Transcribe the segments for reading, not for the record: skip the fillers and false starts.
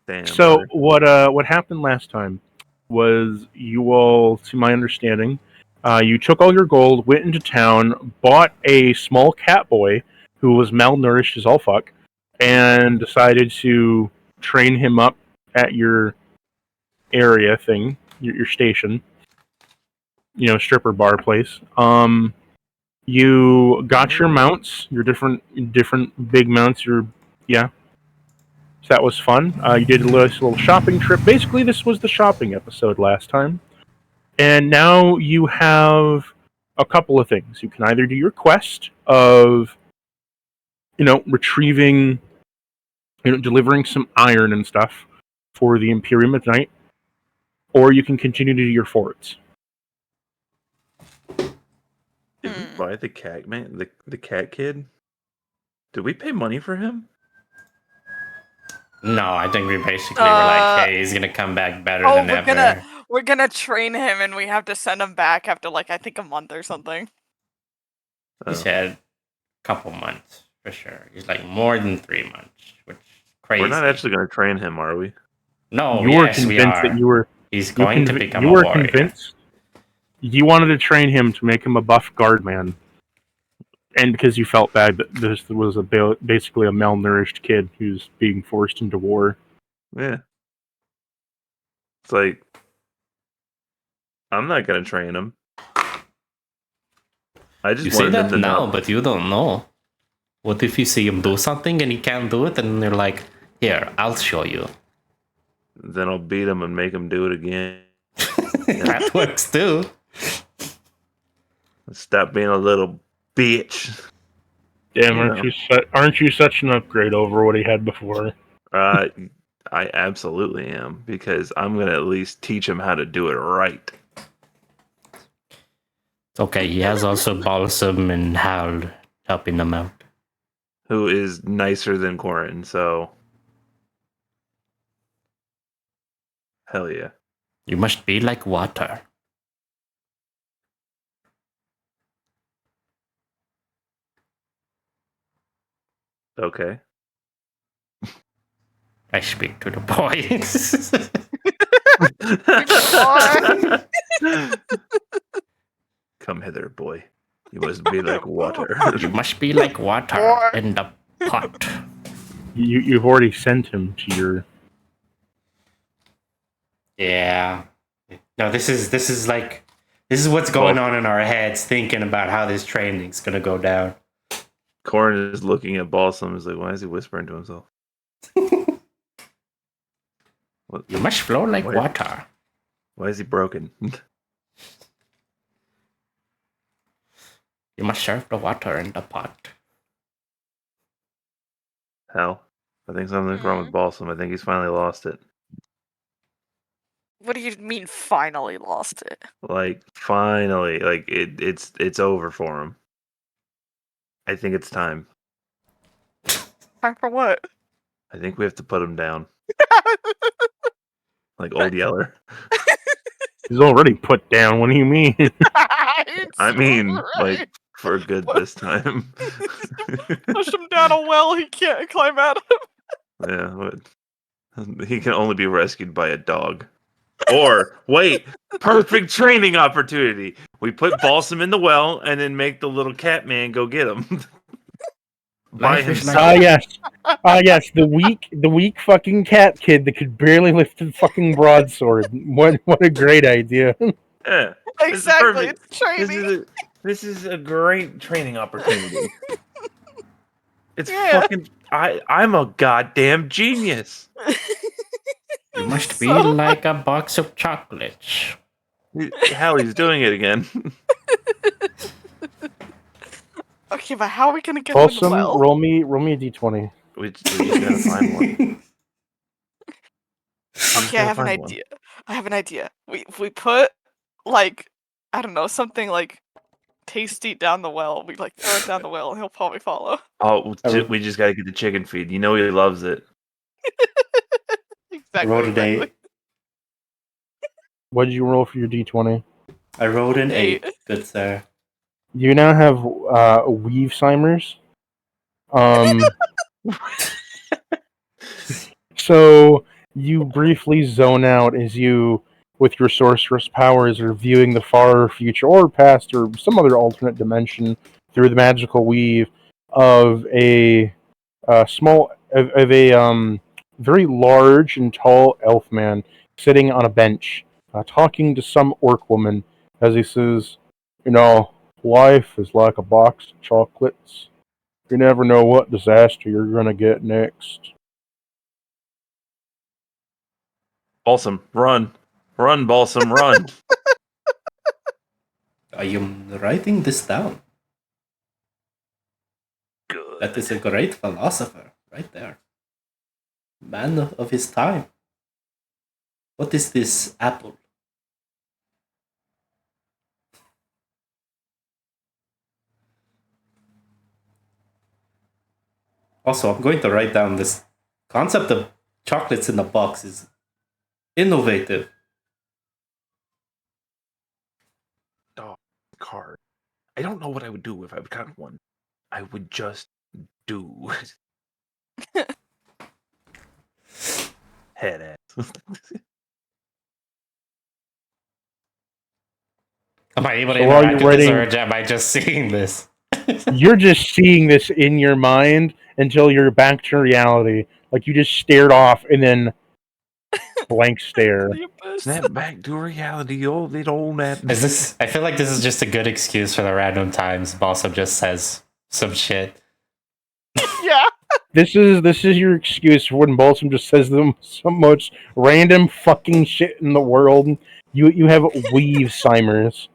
Damn, So brother. what happened last time was you all, to my understanding, you took all your gold, went into town, bought a small cat boy who was malnourished as all fuck, and decided to train him up at your area thing, your station, stripper bar place. You got your mounts, your different big mounts. Yeah, so that was fun. You did a little shopping trip. Basically, this was the shopping episode last time. And now you have a couple of things. You can either do your quest of, retrieving, delivering some iron and stuff for the Imperium at night, or you can continue to do your forts. Did we buy the cat man, the cat kid? Did we pay money for him? No, I think we basically were like, hey, he's gonna come back better than ever. We're gonna train him, and we have to send him back after I think a month or something. He said a couple months for sure. He's like more than 3 months, which is crazy. We're not actually going to train him, are we? No, you were convinced that you were. He's going to become a warrior. warrior. Convinced. You wanted to train him to make him a buff guardman, and because you felt bad that this was basically a malnourished kid who's being forced into war. Yeah. It's like, I'm not going to train him. I just you say that now, but you don't know. What if you see him do something and he can't do it, and you're like, here, I'll show you. Then I'll beat him and make him do it again. That works too. Stop being a little bitch. Damn, aren't you such an upgrade over what he had before? I absolutely am, because I'm going to at least teach him how to do it right. Okay, he has also Balsam and Hal helping him out. Who is nicer than Corin, so... Hell yeah. You must be like water. Okay. I speak to the boy. Come hither, boy. You must be like water. You must be like water in the pot. You've already sent him to your... Yeah. No, this is what's going on in our heads, thinking about how this training's gonna go down. Corin is looking at Balsam and is like, why is he whispering to himself? You must flow like water. Why is he broken? You must serve the water in the pot. Hell, I think something's wrong with Balsam. I think he's finally lost it. What do you mean finally lost it? Like, finally. Like, it's over for him. I think it's time. Time for what? I think we have to put him down. Like Old Yeller. He's already put down. What do you mean? I mean, like, for good this time. Push him down a well he can't climb out of. Yeah, but he can only be rescued by a dog. Or, wait, perfect training opportunity. We put Balsam in the well and then make the little cat man go get him. By himself. Yes, the weak fucking cat kid that could barely lift a fucking broadsword. What a great idea. Yeah. Exactly, it's training. This is a great training opportunity. It's fucking... I'm a goddamn genius. You must be like a box of chocolates. Hallie's doing it again. Okay, but how are we gonna get him in the well? Roll me a d20. We just gotta find one. Okay, I have an idea. We put, like, I don't know, something like tasty down the well. We throw it down the well and he'll probably follow. Oh, we just gotta get the chicken feed. You know he loves it. Exactly. I rolled an 8. What did you roll for your d20? I rolled an 8. Good sir. You now have Weave-Simers. So You briefly zone out as you, with your sorceress powers, are viewing the far future or past or some other alternate dimension through the magical weave of a very large and tall elf man sitting on a bench, talking to some orc woman as he says, life is like a box of chocolates. You never know what disaster you're gonna get next. Balsam, run. Run, Balsam, run. I am writing this down. Good. That is a great philosopher right there. Man of his time. What is this apple? Also, I'm going to write down this concept of chocolates in a box is innovative. Card. I don't know what I would do if I got one. I would just do. Head ass. Am I able to So while interact you're with this, writing- or am I just seeing this? You're just seeing this in your mind until you're back to reality. Like you just stared off and then blank stare. The abyss. Snap back to reality, old man. Is this? I feel like this is just a good excuse for the random times Balsam just says some shit. Yeah. This is your excuse for when Balsam just says them so much random fucking shit in the world. You have Weave-Simers.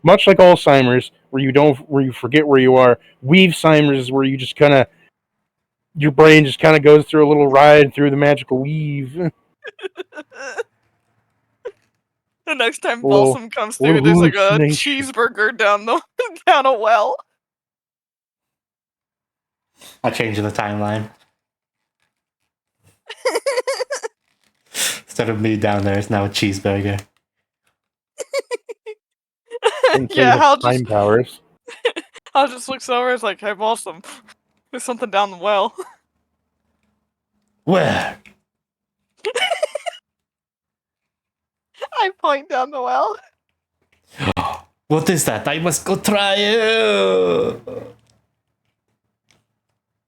Much like Alzheimer's, where you forget where you are. Weave-Simers is where you just kind of your brain just kind of goes through a little ride through the magical weave. The next time Well, Balsam comes what through, there's like a hallucination. cheeseburger down a well. I'll change the timeline. Instead of me down there, it's now a cheeseburger. Yeah, Hal time just powers. looks over. It's like, hey, Balsam, there's something down the well. Where? I point down the well. What is that? I must go try it.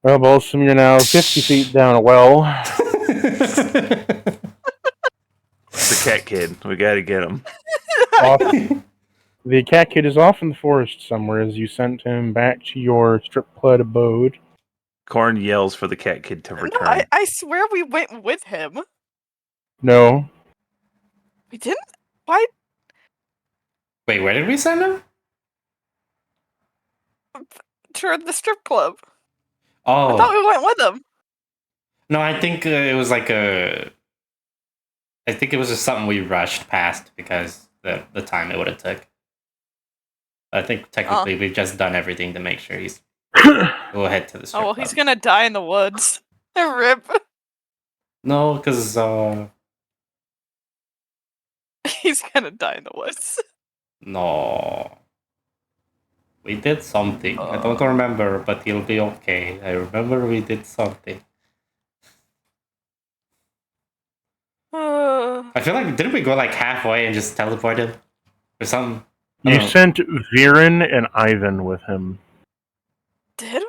Well, Balsam, you're now 50 feet down a well. The cat kid. We gotta get him. Off, the cat kid is off in the forest somewhere as you sent him back to your strip club abode. Corn yells for the cat kid to No, return. I swear we went with him. No, We didn't? Why? Wait, where did we send him? To the strip club. Oh, I thought we went with him. no, I think it was like a. I think it was just something we rushed past because the time it would have took. I think technically we've just done everything to make sure he's go ahead to the strip Oh, well, club. he's gonna die in the woods. Rip. No, because He's gonna die in the woods. no, we did something. I don't remember, but he'll be okay. I remember we did something. I feel like didn't we go like halfway and just teleport him or something? I you don't know. sent Viren and Ivan with him. Did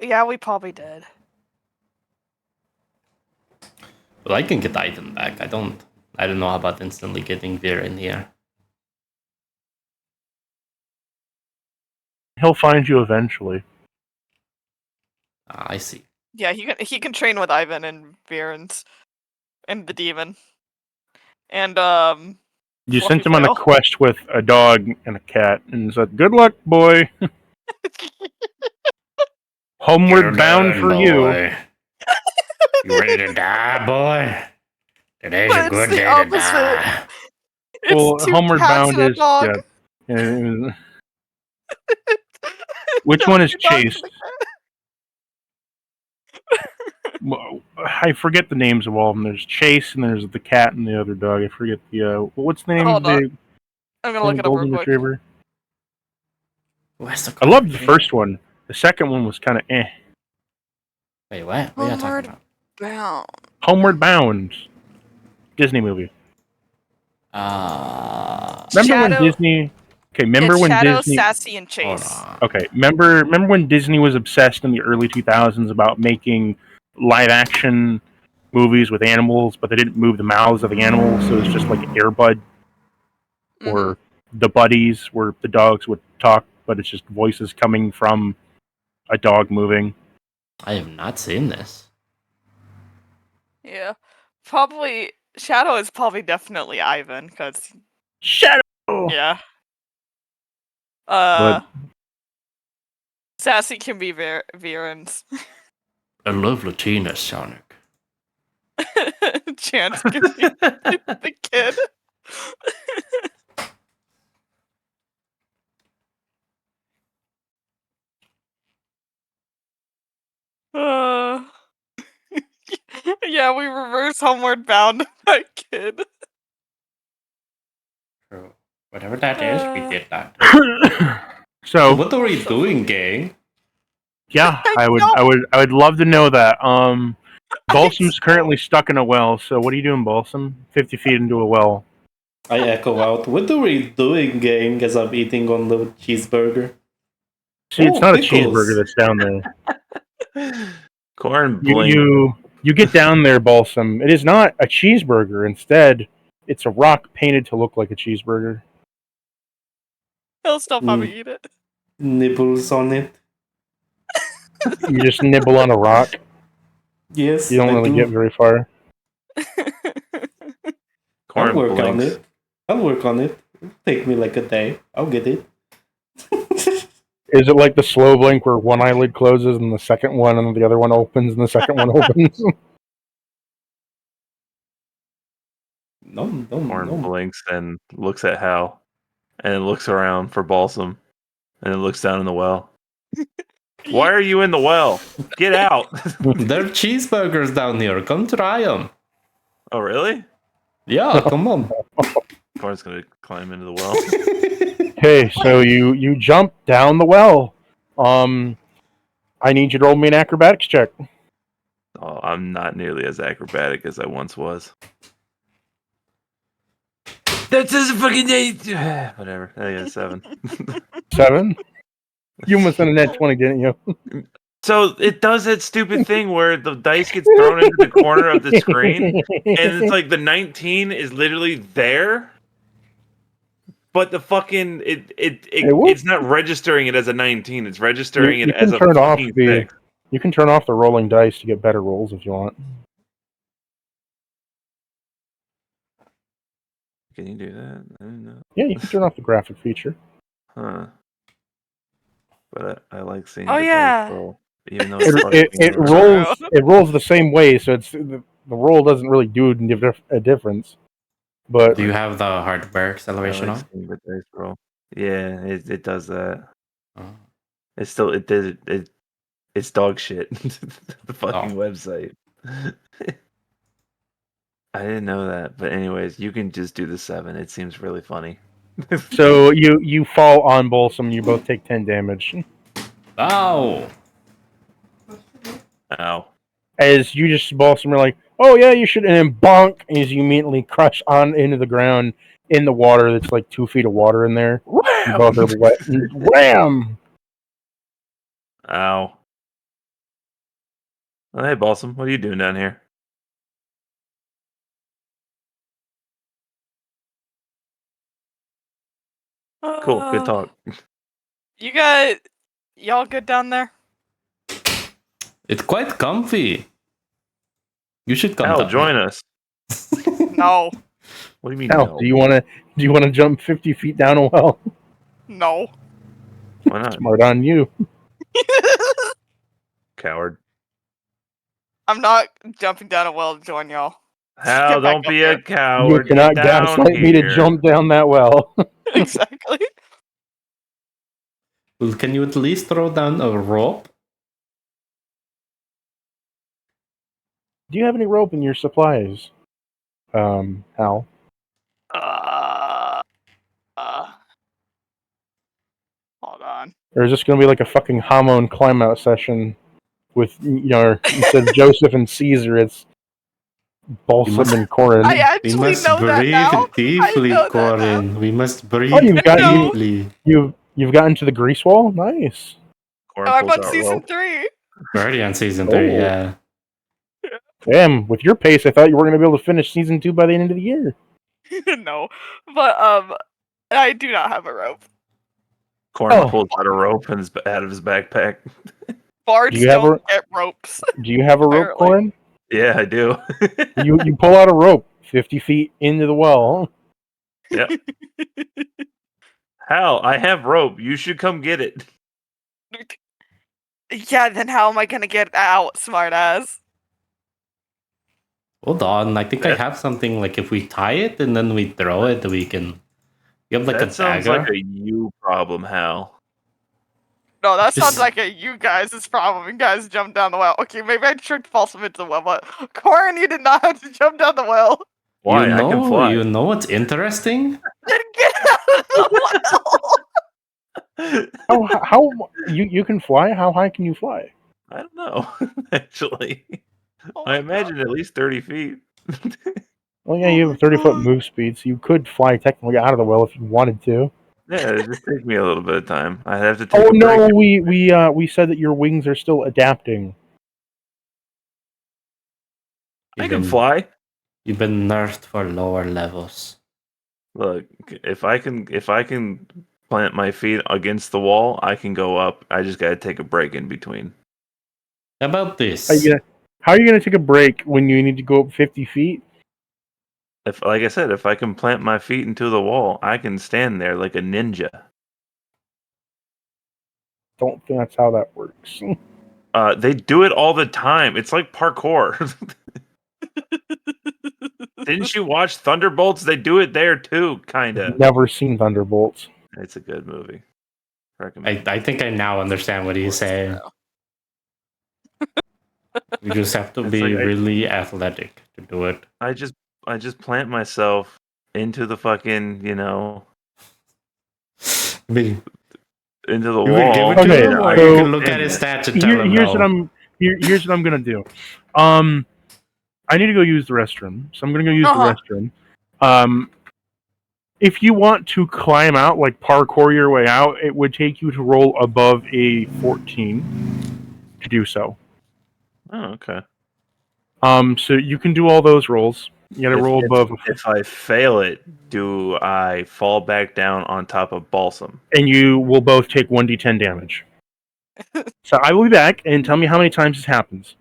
we? Yeah, we probably did. Well, I can get Ivan back. I don't know about instantly getting Veer in here. He'll find you eventually. Ah, I see. Yeah, he can train with Ivan and Viren's and the demon. And You Fluffy sent him on a Flail. quest with a dog and a cat, and said, "Good luck, boy. Homeward bound for you." You ready to die, boy? Today's But a it's good the day to opposite. die. it's Well, two Homeward cats Bound and a is dog. yeah. Which one is Two dogs and Chase? a cat. Well, I forget the names of all of them. There's Chase, and there's the cat and the other dog. I forget the what's the name Hold of the I'm gonna look it up golden real quick. retriever? Where's the I loved the first one. The second one was kind of eh. Wait, what? What are you talking Homeward about? Bound. Homeward Bound. Disney movie. Remember Shadow- when Disney? Okay, remember It's when Shadow, Disney? Sassy, and Hold Chase. on. Okay, remember when Disney was obsessed in the early 2000s about making live action movies with animals, but they didn't move the mouths of the animals, so it was just like Air Bud or the Buddies, where the dogs would talk, but it's just voices coming from a dog moving. I have not seen this. Yeah, probably Shadow is probably definitely Ivan because Shadow. yeah. But- Sassy can be Viren's. I love Latina, Sonic. Chance can be the kid. Uh, yeah, we reverse Homeward Bound that kid. True. Whatever that is, we did that. So What are we doing, gang? yeah, I I would love to know that. Balsam's currently stuck in a well. So what are you doing, Balsam? 50 feet into a well. I echo out. What are we doing, gang? As I'm eating on the cheeseburger. See, it's Oh, not pickles. a cheeseburger that's down there. Corn You, blink. you get down there, Balsam. It is not a cheeseburger. Instead, it's a rock painted to look like a cheeseburger. He'll still probably eat it. Nibbles on it. You just nibble on a rock. Yes, You don't I really do. get very far. Corn I'll work on blinks. it. I'll work on it. It'll take me like a day. I'll get it. Is it like the slow blink where one eyelid closes and the second one and the other one opens and the second one opens? No, Corn no. blinks and looks at Hal, and then looks around for Balsam, and then looks down in the well. Why are you in the well? Get out! There are cheeseburgers down here. Come try them. Oh, really? Yeah, come on. Corn's gonna climb into the well. Okay, so you jump down the well. I need you to roll me an acrobatics check. Oh, I'm not nearly as acrobatic as I once was. That says a fucking 8. Whatever. I got a 7. 7. You almost done a net 20, didn't you? So it does that stupid thing where the dice gets thrown into the corner of the screen, and it's like the 19 is literally there, but the fucking it's not registering it as a 19. It's registering it as a fucking 6. You can turn off the rolling dice to get better rolls if you want. Can you do that? I don't know. Yeah, you can turn off the graphic feature. Huh. But I like seeing Oh, the dice yeah. roll, even though It, it's it, fucking it wrong. rolls it rolls the same way, so it's the roll doesn't really do a difference. But Do you have the hardware I acceleration like on? seeing the dice roll. Yeah, it does that. Oh. It's still it's dog shit. The fucking website. I didn't know that, but anyways, you can just do the 7. It seems really funny. so you fall on Balsam, you both take 10 damage. Oh! Ow. As you just Balsam are like, oh yeah, you should, and then bonk, as you immediately crush on into the ground in the water. That's like 2 feet of water in there. You both are wet. And wham! Ow. Oh, hey, Balsam, what are you doing down here? Cool, good talk. Y'all good down there? It's quite comfy. You should come Hal, down join us. No, What do you mean? Hal, No? do you want to jump 50 feet down a well? no. Why not? Smart on you. Coward. I'm not jumping down a well to join y'all. Hal, Get back don't up be there. a coward. You cannot Get down gaslight me to here. jump down that well. Exactly. Well, can you at least throw down a rope? Do you have any rope in your supplies, Hal? Hold on. Or is this going to be like a fucking Hamon climb out session with, instead of Joseph and Caesar, it's Balsam must- and Corin. I We actually must know that now. breathe deeply, know that now. Corin. We must breathe Oh, you've got No. deeply. you've gotten to the grease wall. Nice. Corin Oh, I'm pulls on out season rope. 3. We're already on season 3, Oh. yeah. Damn, with your pace, I thought you were going to be able to finish season 2 by the end of the year. No, but I do not have a rope. Corin Oh. pulls out a rope and out of his backpack. Bards Do you have don't get ropes. Do you have a rope, Apparently. Corin? Yeah, I do. You pull out a rope 50 feet into the well. Hal, I have rope. You should come get it. Yeah, then how am I gonna get out, smartass? Hold on, I think I Yeah. have something like if we tie it and then we throw it, we can. You have like That a sounds dagger. like a you problem, Hal. No, that sounds Just- like a you guys' problem. You guys jumped down the well. Okay, maybe I tricked Balsam into the well, but Corin, you did not have to jump down the well. Why? You know, I can fly. You know what's interesting? Then get out of the well. How you can fly? How high can you fly? I don't know, actually. Oh I my God. imagine at least 30 feet. Well, yeah, Oh you my have a 30-foot God. move speed, so you could fly technically out of the well if you wanted to. Yeah, it just takes me a little bit of time. I have to take Oh a no, break. we said that your wings are still adapting. I You've can been- fly. You've been nerfed for lower levels. Look, if I can plant my feet against the wall, I can go up. I just gotta take a break in between. How about this? How are you gonna take a break when you need to go up 50 feet? If, like I said, if I can plant my feet into the wall, I can stand there like a ninja. Don't think that's how that works. They do it all the time. It's like parkour. Didn't you watch Thunderbolts? They do it there too, kinda. Never seen Thunderbolts. It's a good movie. Recommend. I think I now understand what he's saying. You just have to It's be like really athletic to do it. I just plant myself into the fucking, I mean, into the you wall. can give it to Okay, him, or so- you can look at his stats and tell him Here's no. what I'm here's what I'm gonna do. I need to go use the restroom, so I'm gonna go use Uh-huh. the restroom. If you want to climb out, like parkour your way out, it would take you to roll above a 14 to do so. Oh, okay. So you can do all those rolls. You gotta roll above, If I fail it, do I fall back down on top of Balsam? and you will both take 1d10 damage. So I will be back, and tell me how many times this happens.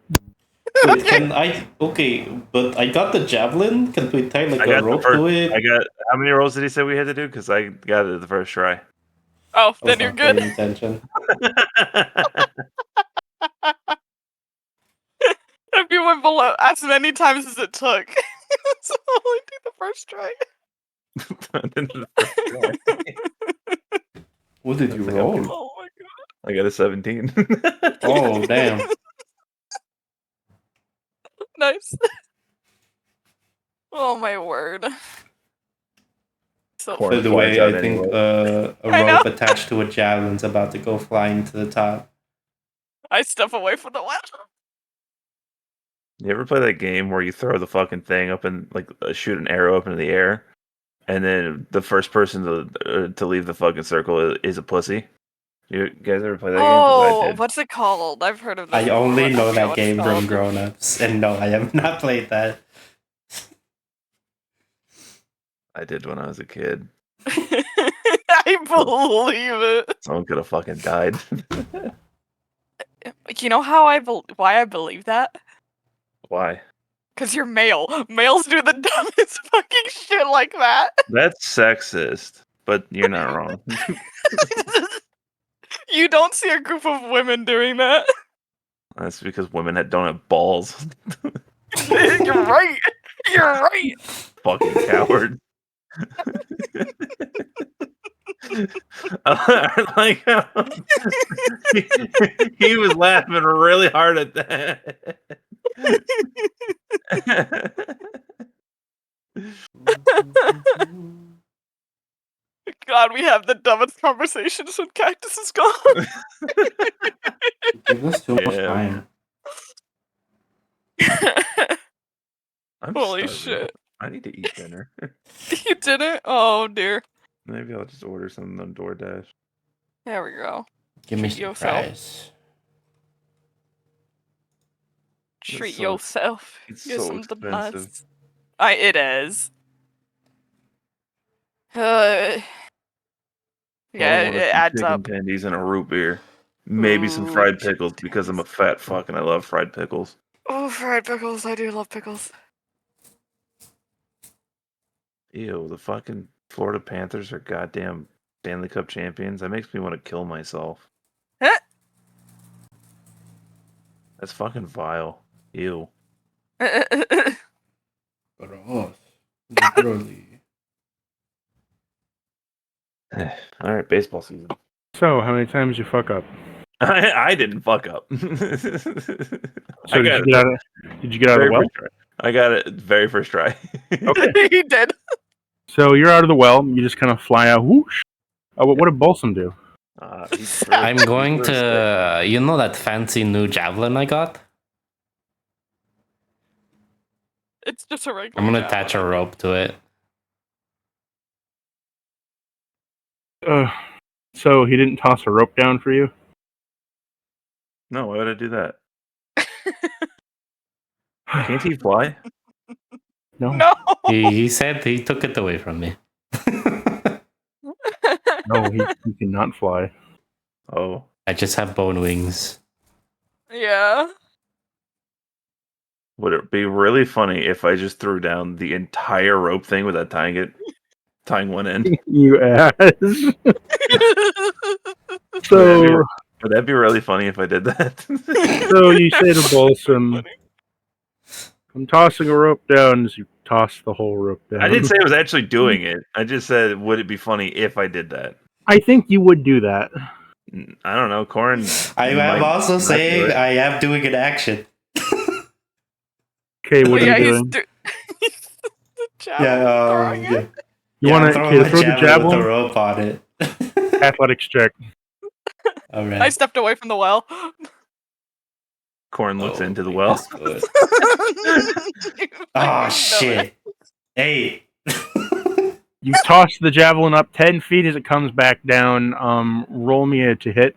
Wait, can I? Okay, but I got the javelin. Can we tie like I a got the rope first. to it? I got how many rolls did he say we had to do? Because I got it the first try. Oh, I was then you're not paying good. attention. If you went below as many times as it took. So only do the first try. What did you That's like roll? Oh my God. I got a 17. Oh damn! Nice. Oh my word. So Corn By the flies way, out I think anyway. a I know. rope attached to a javelin's about to go flying to the top. I step away from the well. You ever play that game where you throw the fucking thing up and like shoot an arrow up into the air, and then the first person to leave the fucking circle is a pussy? You guys ever play that game? 'Cause I Oh, did. what's it called? I've heard of this. I before, only but I know forget that what it's game from called. grown-ups, and no, I have not played that. I did when I was a kid. I believe it. Someone could have fucking died. You know how why I believe that? Why? Because you're male. Males do the dumbest fucking shit like that. That's sexist, but you're not wrong. You don't see a group of women doing that. That's because women don't have balls. You're right. You're right. Fucking coward. I like how he was laughing really hard at that. God, we have the dumbest conversations when Cactus is gone. Give us too much Yeah. time. I'm Holy starving. shit. I need to eat dinner. You didn't? Oh dear. Maybe I'll just order something on DoorDash. There we go. Give me Treat some yourself. fries. Treat so- yourself. it's Get so something expensive. nice. It is. Yeah, All I want is it some adds chicken up. tendies and a root beer. Maybe some Ooh, fried chicken pickles because I'm a fat fuck and I love fried pickles. Oh, fried pickles. I do love pickles. Ew, the fucking Florida Panthers are goddamn Stanley Cup champions. That makes me want to kill myself. Huh? That's fucking vile. Ew. Gross. Literally. All right, baseball season. So, how many times you fuck up? I didn't fuck up. So did you get out of the well? first try. I got it very first try. Okay. He did. So you're out of the well. You just kind of fly out. Whoosh. What did Balsam do? He's really- I'm he's going really sick. to. You know that fancy new javelin I got? It's just a regular. I'm gonna javelin. attach a rope to it. So he didn't toss a rope down for you? No, why would I do that? Can't he fly? No. No. He said he took it away from me. No, he cannot fly. Oh. I just have bone wings. Yeah. Would it be really funny if I just threw down the entire rope thing without tying one end? You ass. Would So, that be really funny if I did that? so you say to Balsam, I'm tossing a rope down as you toss the whole rope down. I didn't say I was actually doing it. I just said, would it be funny if I did that? I think you would do that. I don't know. Corin. I might am also not do saying it. I am doing an action. Okay, what are yeah, you he's doing? throwing it. Yeah. You Yeah, want I'm to throwing my throw the javelin with javelin? the rope on it. Athletics check. All right. I stepped away from the well. Corin looks Oh, into the my well. God. You Oh fucking shit! Hey. You toss the javelin up 10 feet as it comes back down. Roll me to hit.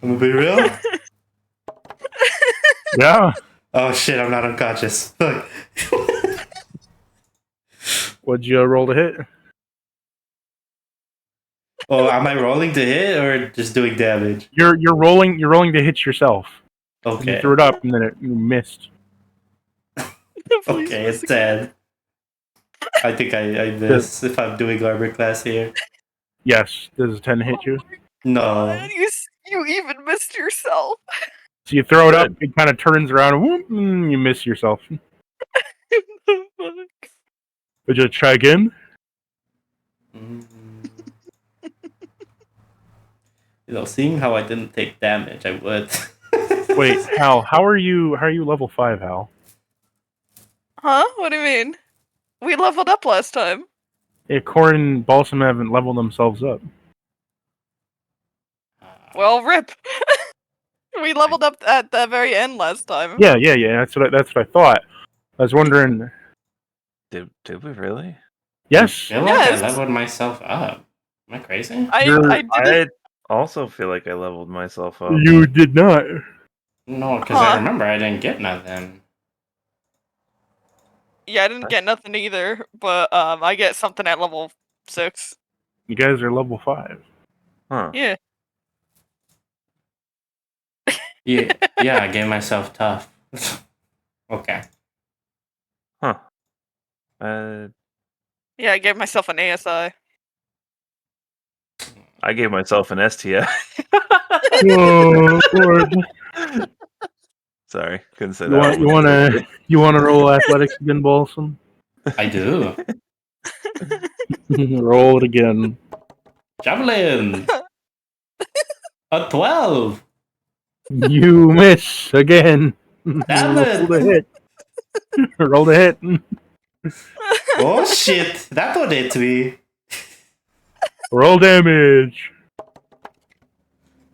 I'm gonna be real. Yeah. Oh shit! I'm not unconscious. Fuck. What'd you roll to hit? Oh, am I rolling to hit or just doing damage? You're rolling to hit yourself. You Okay. threw it up and then you missed. Please Okay, miss it's 10. I think I miss if I'm doing armor class here. Yes. Does a 10 hit you? No. God, you even missed yourself. So you throw it up, it kind of turns around, and whoop, you miss yourself. Fuck. Would you try again? Mm. You know, seeing how I didn't take damage, I would. Wait, Hal, how are you level 5, Hal? Huh? What do you mean? We leveled up last time. Yeah, Corin and Balsam haven't leveled themselves up. Well, rip. We leveled up at the very end last time. Yeah, that's what I thought. I was wondering. Did we really? Yes. I feel like Yes. I leveled myself up. Am I crazy? I You're- did it. I also feel like I leveled myself up. You did not. No, because Huh? I remember I didn't get nothing. Yeah, I didn't get nothing either, but I get something at level 6. You guys are level 5. Huh. Yeah. Yeah, I gave myself tough. Okay. Huh. Uh, Yeah, I gave myself an ASI. I gave myself an STI. Oh, Lord. Sorry, couldn't say You that. you wanna roll athletics again, Balsam? I do. Roll it again. Javelin! A 12! You miss again. Damn it. Roll the hit. Roll the hit. Oh shit! That one hit me. Roll damage.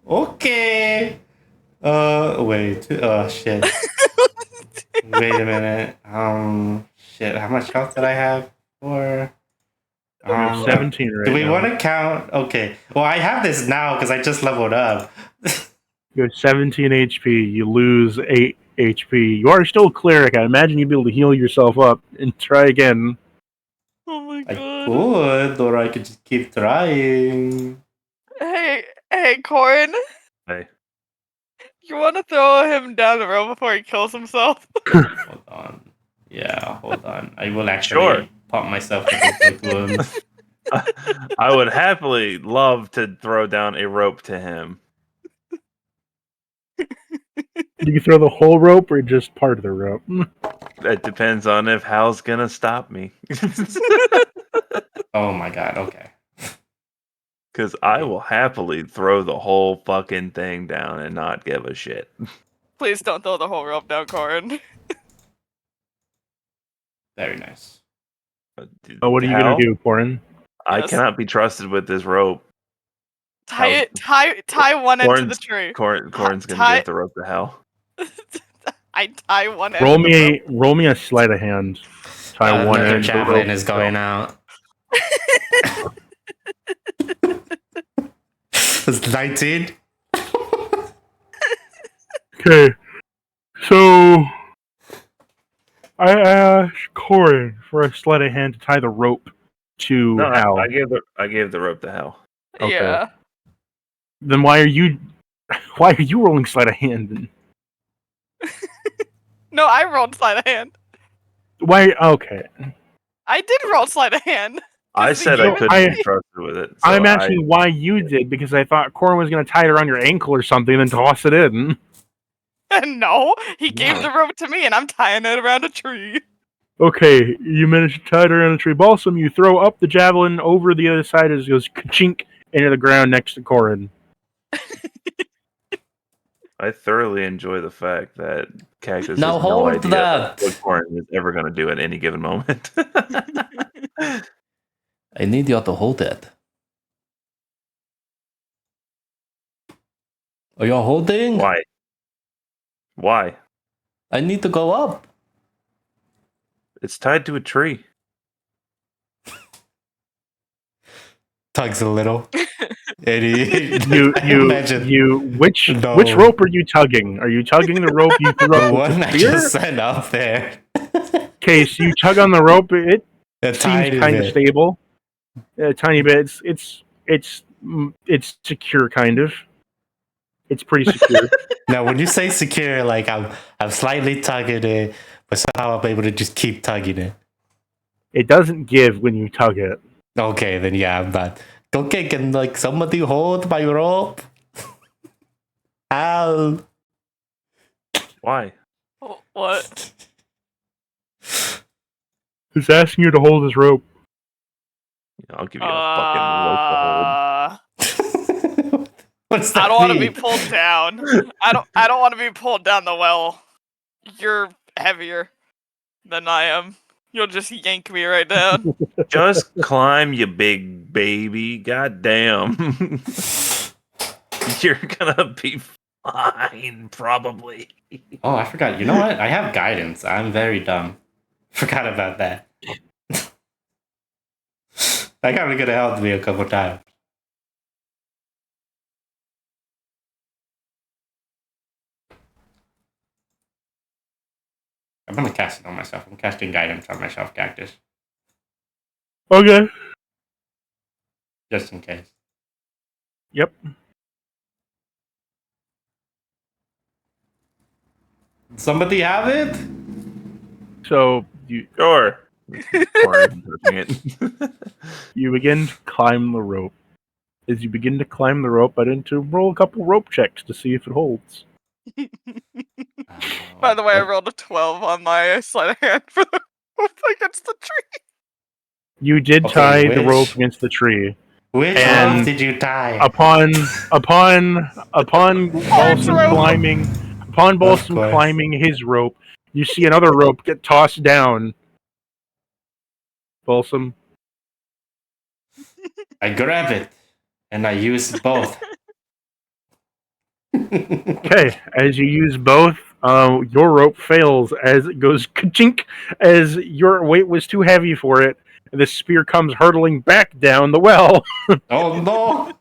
Okay. Wait. Oh shit. Wait a minute. Shit. How much health did I have? For You're 17 right do we now. want to count? Okay. Well, I have this now because I just leveled up. You have 17 HP. You lose 8 HP. You are still a cleric. I imagine you'd be able to heal yourself up and try again. Oh my I god. could, or I could just keep trying. Hey, Corin. Hey. You want to throw him down the road before he kills himself? Hold on. Yeah, hold on. I will actually Sure. pump myself with a quick wound. I would happily love to throw down a rope to him. You can throw the whole rope or just part of the rope. It depends on if Hal's gonna stop me. Oh my god, okay. Because I will happily throw the whole fucking thing down and not give a shit. Please don't throw the whole rope down, Corin. Very nice. What are you Hal, going to do, Corin? I Yes. cannot be trusted with this rope. Tie one end to the tree. Corn's gonna Tie- give the rope to Hal. I tie one end. Roll to the me a sleight of hand. Tie one Another end. of the javelin rope. is going out. It's 19. Okay, so I asked Corin for a sleight of hand to tie the rope to No, Hal. I gave the rope to Hal. Okay. Yeah. Then why are you rolling sleight of hand? Then? No, I rolled sleight of hand. Why? Okay, I did roll sleight of hand. I Because said you I and couldn't me- be trusted with it. So I'm asking why you did because I thought Corin was going to tie it around your ankle or something and then toss it in. No, he gave No. the rope to me, and I'm tying it around a tree. Okay, you managed to tie it around a tree. Balsam, you throw up the javelin over the other side as it goes ka-chink into the ground next to Corin. I thoroughly enjoy the fact that Cactus Now has no hold idea that. what Corn is ever going to do at any given moment. I need you to hold it. Are you holding? Why? Why? I need to go up. It's tied to a tree. Tugs a little. Eddie, Which No. rope are you tugging? Are you tugging the rope you threw the up with one the I spear? just sent up there. Okay, so you tug on the rope. It A seems tiny kind of bit. stable. A tiny bit. It's secure, kind of. It's pretty secure. Now, when you say secure, like I'm slightly tugging it, but somehow I'm able to just keep tugging it. It doesn't give when you tug it. Okay, then yeah, I'm not. Okay, can like somebody hold my rope? Ow! Why? What? He's asking you to hold his rope. I'll give you a fucking rope to hold. What does that I don't want to be mean? pulled down. I don't want to be pulled down the well. You're heavier than I am. You'll just yank me right down. Just climb, you big baby. God damn. You're gonna be fine, probably. Oh, I forgot. You know what? I have guidance. I'm very dumb. Forgot about that. That guy could have helped me a couple times. I'm gonna cast it on myself. I'm casting guidance on myself, Cactus, Okay. just in case. Yep. Somebody have it? So you Sure. Corn touching it. you begin to climb the rope. As you begin to climb the rope, I need to roll a couple rope checks to see if it holds. By the way, I rolled a 12 on my sleight of hand for the rope against the tree. You did Okay, tie the which- rope against the tree. Which And rope did you tie? Upon Balsam rope. course. climbing his rope, you see another rope get tossed down. Balsam. I grab it and I use both. Okay, as you use both, your rope fails as it goes ka-chink, as your weight was too heavy for it, and the spear comes hurtling back down the well. Oh no!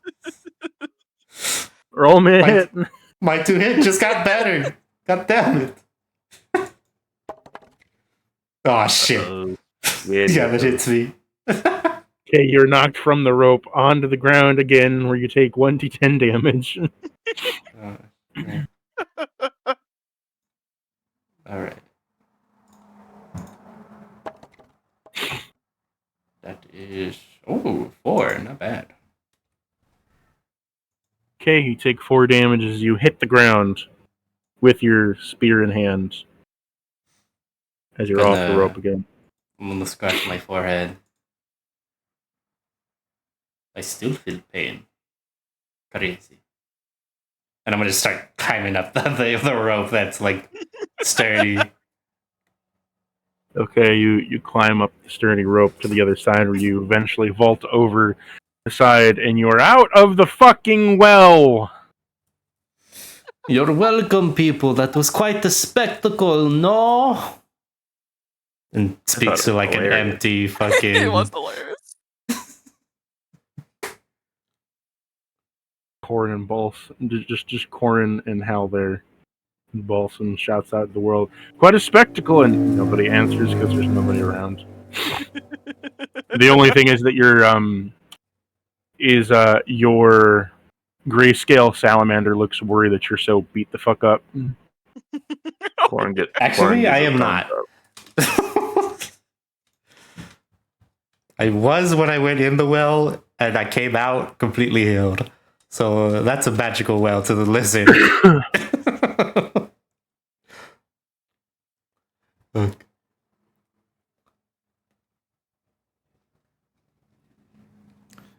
Roll me a My- hit. My 2 hit just got better. God damn it. Oh shit. Yeah, that hits me. Okay, you're knocked from the rope onto the ground again, where you take 1d10 damage. Yeah. Alright. That is. Oh, 4. Not bad. Okay, you take 4 damage as you hit the ground with your spear in hand, as you're off the Gonna- rope again. I'm gonna scratch my forehead. I still feel pain. Crazy. And I'm gonna start climbing up the rope that's like sturdy. Okay, you climb up the sturdy rope to the other side, where you eventually vault over the side, and you're out of the fucking well. You're welcome, people. That was quite a spectacle, no? And speaks it to was like an hilarious. empty It fucking. was hilarious. Corin and Balsam, just Corin and Hal there. Balsam shouts out to the world, "Quite a spectacle!" And nobody answers because there's nobody around. The only thing is that your grayscale salamander looks worried that you're so beat the fuck up. Actually, I am not. I was when I went in the well, and I came out completely healed. So that's a magical well to the lizard. Look.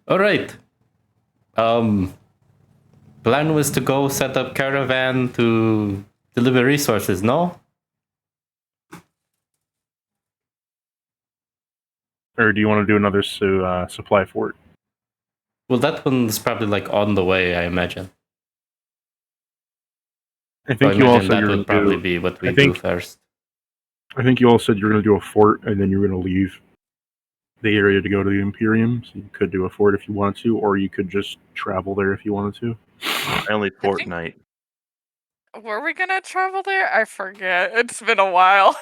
All right. Plan was to go set up caravan to deliver resources, no? Or do you want to do another supply fort? Well, that one's probably like on the way, I imagine. I So I think you imagine also that you're would gonna probably do. be what we I think- do first. I think you all said you're going to do a fort, and then you're going to leave the area to go to the Imperium. So you could do a fort if you wanted to, or you could just travel there if you wanted to. Only Fortnite. Were we gonna travel there? I forget. It's been a while.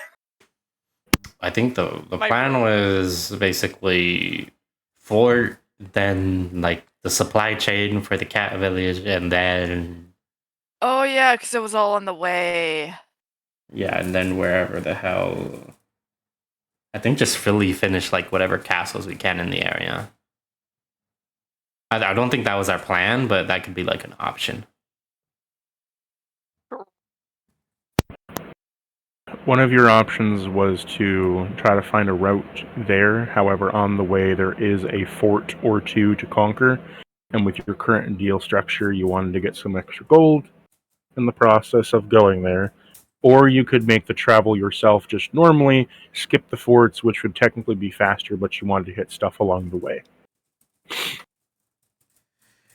I think the Might plan be. was basically fort, then like the supply chain for the cat village, and then Oh yeah, because it was all on the way. yeah, and then wherever the hell. I think just really finish like whatever castles we can in the area. I don't think that was our plan, but that could be like an option. One of your options was to try to find a route there. However, on the way there is a fort or two to conquer, and with your current deal structure, you wanted to get some extra gold in the process of going there. Or you could make the travel yourself just normally, skip the forts, which would technically be faster, but you wanted to hit stuff along the way.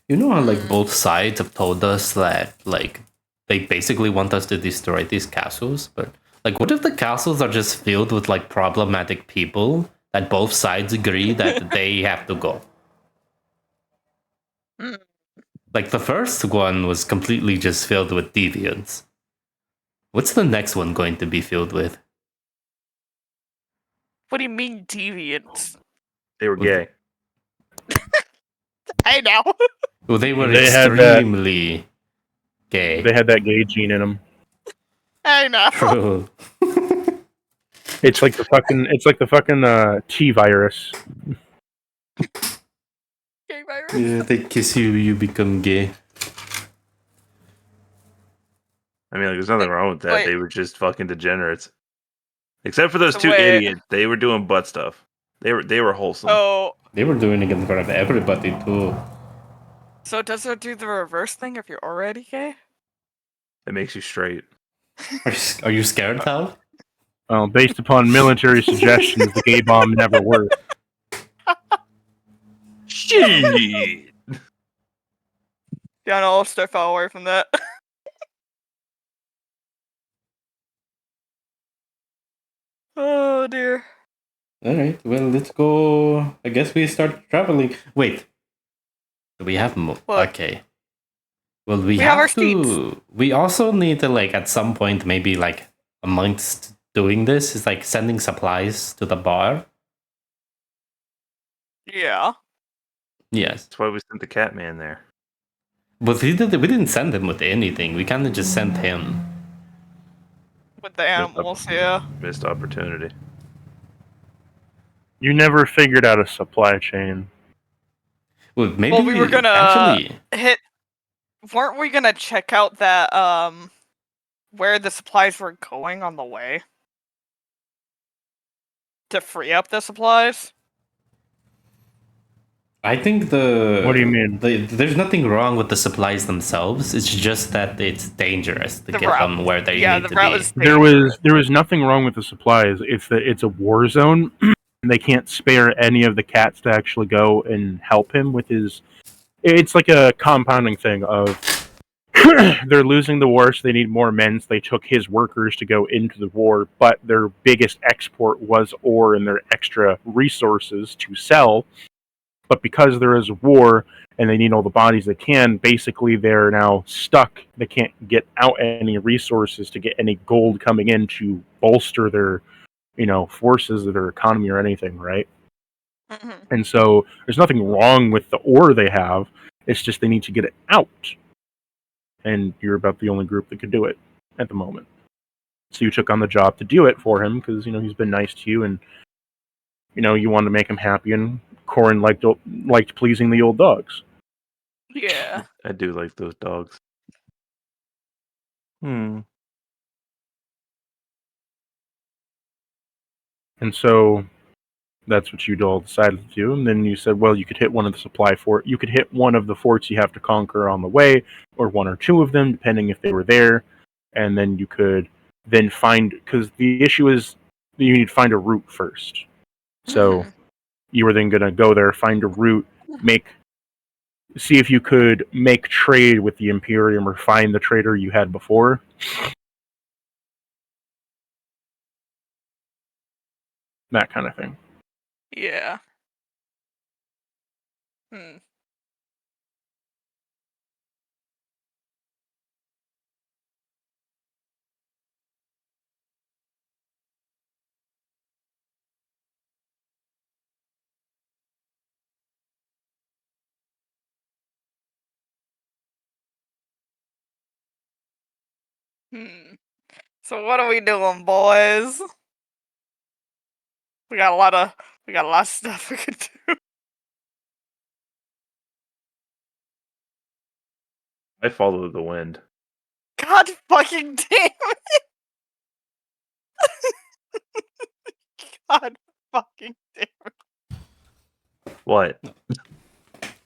You know how like both sides have told us that like they basically want us to destroy these castles, but like what if the castles are just filled with like problematic people that both sides agree that they have to go? Hmm. Like the first one was completely just filled with deviants. What's the next one going to be filled with? What do you mean deviant? They were gay. Hey now. Well, they were They had that- extremely gay. They had that gay gene in them. Hey now. True. It's like the fucking T virus. Gay virus. Yeah, they kiss you, you become gay. I mean, like, there's nothing wrong with that. Wait. They were just fucking degenerates. Except for those So two wait. idiots. They were doing butt stuff. They were wholesome. Oh, They were doing it in front of everybody too. so does it do the reverse thing if you're already gay? It makes you straight. Are you scared, Tal? Well, based upon military suggestions, the gay bomb never worked. Shit. Yeah, no, I'll stay far away from that. Oh dear. All right. Well, let's go. I guess we start traveling. Wait. Do we have What? Okay. Well, we have our have to. We also need to like at some point maybe like amongst doing this is like sending supplies to the bar. Yeah. Yes. That's why we sent the Catman there. But we didn't send him with anything. We kind of just sent him. With the animals, yeah. Missed opportunity. You never figured out a supply chain. Well, maybe Well, we were gonna actually. weren't we gonna check out that where the supplies were going on the way? To free up the supplies? I think the. What do you mean? There's nothing wrong with the supplies themselves. It's just that it's dangerous to The get route. them where they Yeah, need the to route be. was There was nothing wrong with the supplies. It's that it's a war zone, and they can't spare any of the cats to actually go and help him with his. It's like a compounding thing of they're losing the war, so they need more men. So they took his workers to go into the war, but their biggest export was ore and their extra resources to sell. But because there is a war and they need all the bodies they can, basically they're now stuck. They can't get out any resources to get any gold coming in to bolster their, forces or their economy or anything, right? Mhm. And so there's nothing wrong with the ore they have. It's just they need to get it out. And you're about the only group that could do it at the moment. So you took on the job to do it for him because, he's been nice to you and, you wanted to make him happy, and Corin liked pleasing the old dogs. Yeah. I do like those dogs. And so that's what you'd all decided to do. And then you said, well, you could hit one of the supply fort. You could hit one of the forts you have to conquer on the way, or one or two of them, depending if they were there. And then you could then find, because the issue is you need to find a route first. So you were then going to go there, find a route, see if you could make trade with the Imperium or find the trader you had before. That kind of thing. Yeah. Hmm. So what are we doing, boys? We got a lot of stuff we could do. I follow the wind. God fucking damn it! God fucking damn it! What?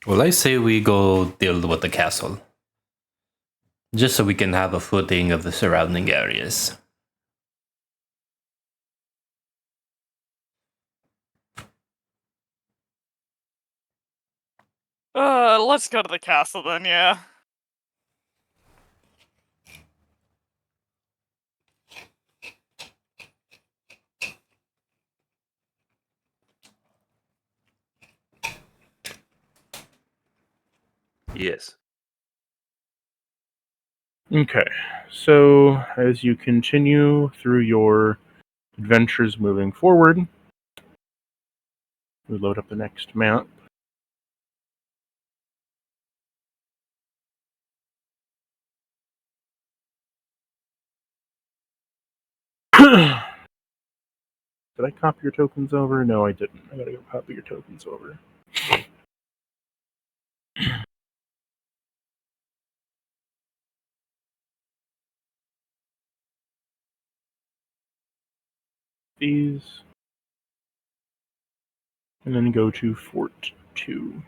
Well, I say we go deal with the castle. Just so we can have a footing of the surrounding areas. Let's go to the castle then, yeah. Yes. Okay, so as you continue through your adventures moving forward, we load up the next map. Did I copy your tokens over? No, I didn't. I gotta go copy your tokens over. These. And then go to Fort 2.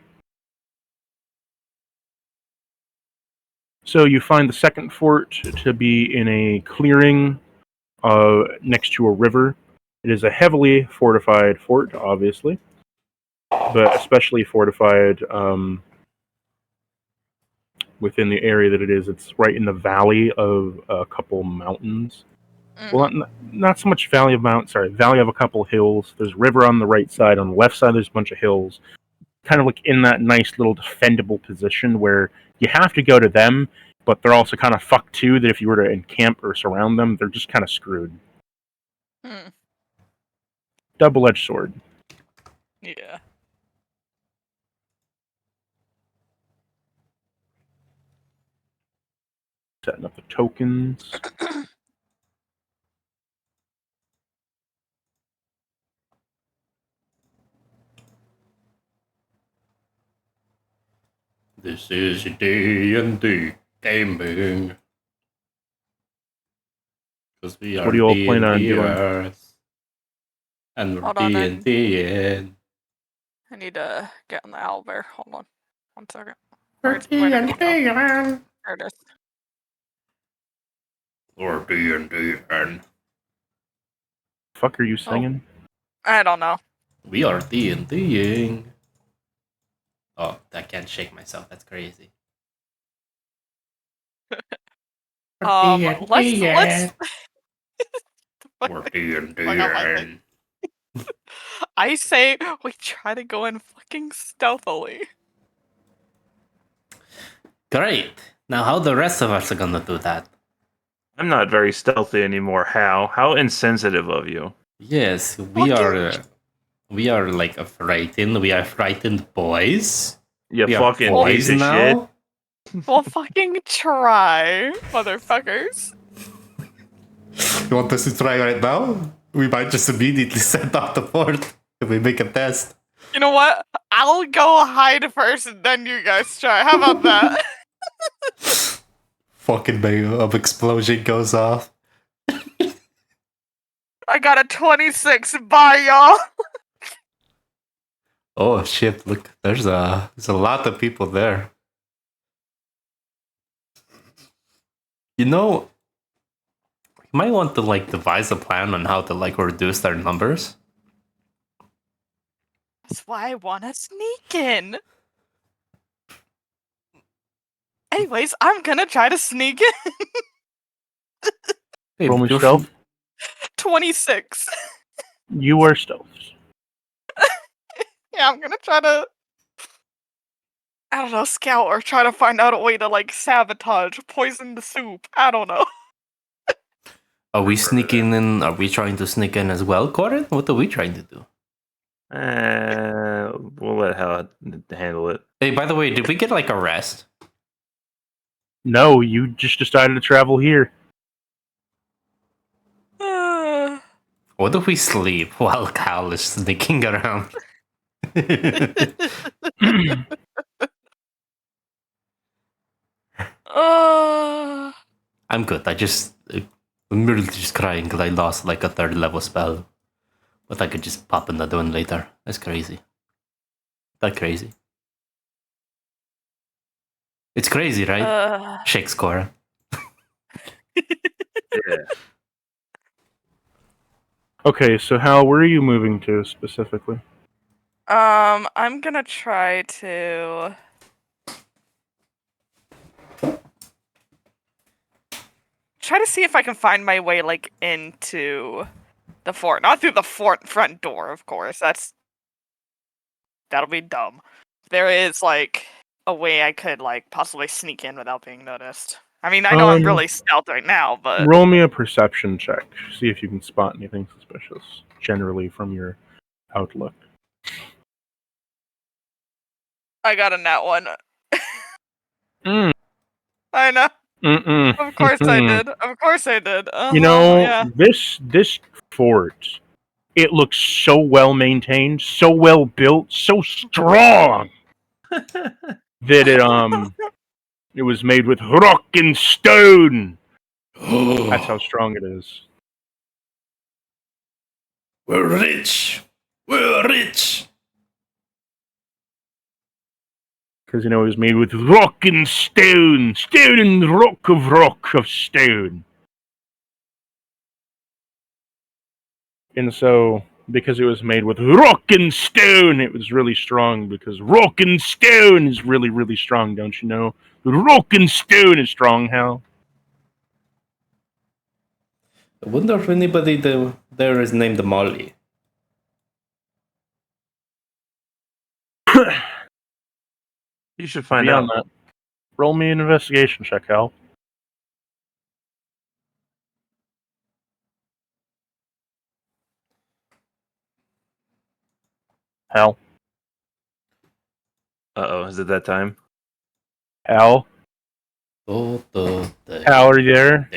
So you find the second fort to be in a clearing next to a river. It is a heavily fortified fort, obviously, but especially fortified within the area that it is. It's right in the valley of a couple mountains. Well, not so much valley of valley of a couple hills. There's river on the right side. On the left side, there's a bunch of hills. Kind of like in that nice little defendable position where you have to go to them, but they're also kind of fucked too. That if you were to encamp or surround them, they're just kind of screwed. Hmm. Double-edged sword. Yeah. Setting up the tokens. This is D&D gaming. Because we are What do you all plan on doing? Earth. And we're Hold on, D&D. I need to get on the owlbear. Hold on. 1 second. We're Where did it go? D&D. There it is. Or D&D. Fuck are you singing? I don't know. We are D&Ding. Oh, I can't shake myself. That's crazy. Let's We're Fuck off my D&D. I say we try to go in fucking stealthily. Great. Now how the rest of us are gonna do that? I'm not very stealthy anymore. How insensitive of you. Yes, we are like frightened. We are frightened boys. You We are fucking boys piece of shit. now. We'll fucking try, motherfuckers. You want us to try right now? We might just immediately set off the fort if we make a test. You know what? I'll go hide first and then you guys try. How about that? Fucking bang of explosion goes off. I got a 26. Bye, y'all. Oh shit! Look, there's a lot of people there. You know, you might want to like devise a plan on how to like reduce their numbers. That's why I want to sneak in. Anyways, I'm gonna try to sneak in. Hey, Roll me you're- stealth. 26. You are stealth. Yeah, I'm gonna try to, I don't know, scout or try to find out a way to like sabotage, poison the soup. I don't know. Are we sneaking in? Are we trying to sneak in as well, Corin? What are we trying to do? We'll let Hal handle it. Hey, by the way, did we get like a rest? No, you just decided to travel here. What if we sleep while Cal is sneaking around? I'm good. I'm really just crying because I lost like a 3rd level spell. But I could just pop another one later. That's crazy. That crazy. It's crazy, right? Shake score. Yeah. Okay, so Hal, where are you moving to specifically? I'm gonna try to see if I can find my way like into the fort. Not through the front door, of course. That'll be dumb. There is like a way I could like possibly sneak in without being noticed. I mean, I know I'm really stealth right now, but Roll me a perception check. See if you can spot anything suspicious, generally from your outlook. I got a nat 1. Mm. I know. Mm-mm. Of course I did. Of course I did. You know, yeah. this fort, it looks so well maintained, so well built, so strong that it was made with rock and stone. That's how strong it is. We're rich. We're rich. Because, you know, it was made with rock and stone. Stone and rock of stone. And so, because it was made with rock and stone, it was really strong. Because rock and stone is really, really strong, don't you know? Rock and stone is strong, Hal. I wonder if anybody there is named Molly. You should find Beyond out. that, roll me an investigation check, Hal. Hal. Is it that time? Hal. Oh, Hal, are you there?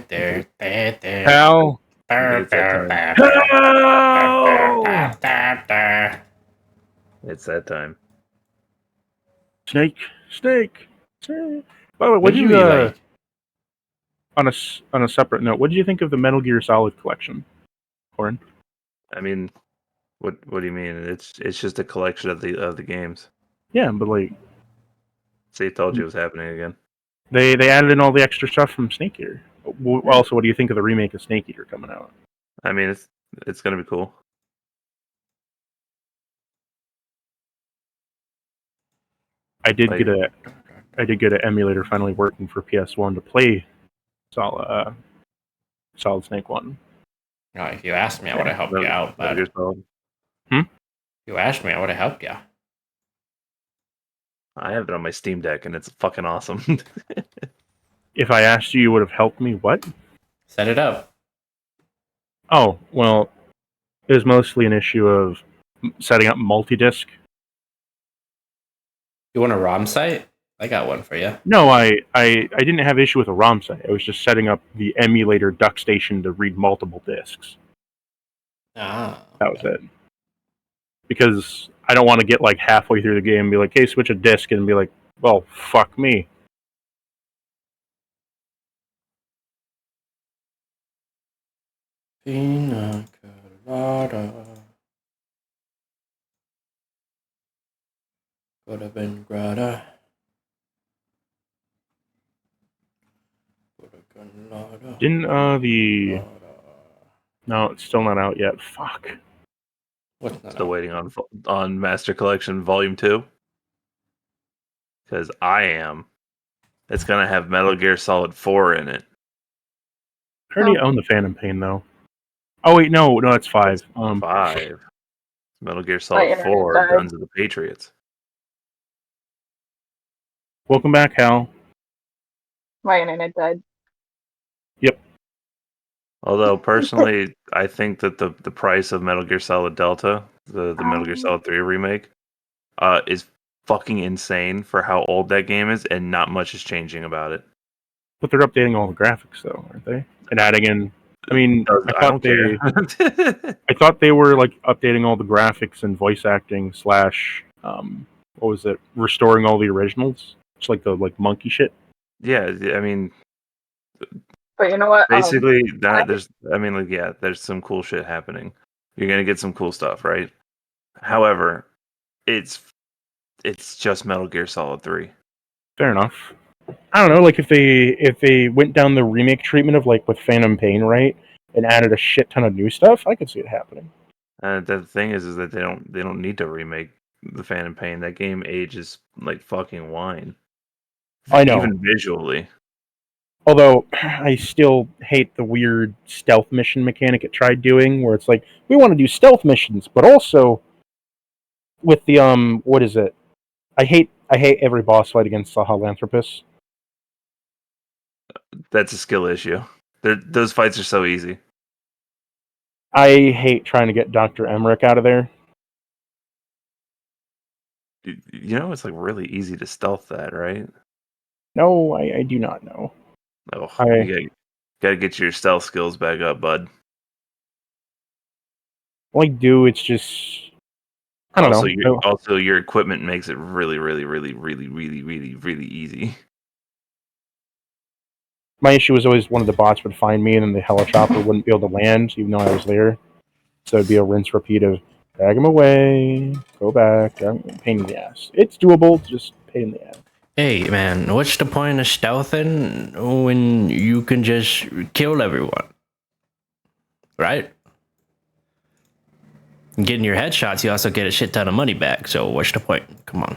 there. Hal. I think it's that time. Hal! It's that time. Snake. Snake. Snake. By the way, What what do did you you like? on a separate note? What did you think of the Metal Gear Solid collection, Corin? I mean, what do you mean? It's just a collection of the games. Yeah, but like See, I told you it was happening again. they added in all the extra stuff from Snake Eater. Also, what do you think of the remake of Snake Eater coming out? I mean, it's gonna be cool. I did Like- get an emulator finally working for PS1 to play Solid Snake 1. No, if you asked me, I would have helped you out. Metal But Gear if Solid. you asked me, I would have helped you. I have it on my Steam Deck, and it's fucking awesome. If I asked you, you would have helped me. What? Set it up. Oh, well, it was mostly an issue of setting up multi-disc. You want a ROM site? I got one for you. No, I didn't have issue with a ROM site. I was just setting up the emulator DuckStation to read multiple discs. Ah, That was it. Because I don't want to get like halfway through the game and be like, hey, switch a disc, and be like, well, fuck me. Pina colada. Could have been grata. Didn't No, it's still not out yet. Fuck. What's that? Still waiting on Master Collection Volume 2. Because I am. It's gonna have Metal Gear Solid 4 in it. I already own the Phantom Pain though. Oh wait, no, it's 5. 5. Metal Gear My Solid internet 4, died. Guns of the Patriots. Welcome back, Hal. My internet died. Although personally, I think that the price of Metal Gear Solid Delta, the Metal Gear Solid 3 remake, is fucking insane for how old that game is, and not much is changing about it. But they're updating all the graphics though, aren't they? And adding in. I mean, I don't care. I thought they were like updating all the graphics and voice acting / what was it? Restoring all the originals. It's like the monkey shit. Yeah, I mean, But you know what? basically, there's some cool shit happening. You're gonna get some cool stuff, right? However, it's just Metal Gear Solid 3. Fair enough. I don't know, like if they went down the remake treatment of like with Phantom Pain, right, and added a shit ton of new stuff, I could see it happening. The thing is that they don't need to remake the Phantom Pain. That game ages like fucking wine. I know. Even visually. Although I still hate the weird stealth mission mechanic it tried doing, where it's like we want to do stealth missions, but also with the what is it? I hate every boss fight against the Sahelanthropus. That's a skill issue. Those fights are so easy. I hate trying to get Dr. Emmerich out of there. You know, it's like really easy to stealth that, right? No, I do not know. Oh, I- you gotta get your stealth skills back up, bud. All I do, it's just I don't know. Also, your equipment makes it really, really, really, really, really, really, really easy. My issue was always one of the bots would find me, and then the helichopter wouldn't be able to land, even though I was there. So it'd be a rinse repeat of drag him away, go back, pain in the ass. It's doable, just pain in the ass. Hey man, what's the point of stealthing when you can just kill everyone? Right? Getting your headshots, you also get a shit ton of money back. So what's the point? Come on.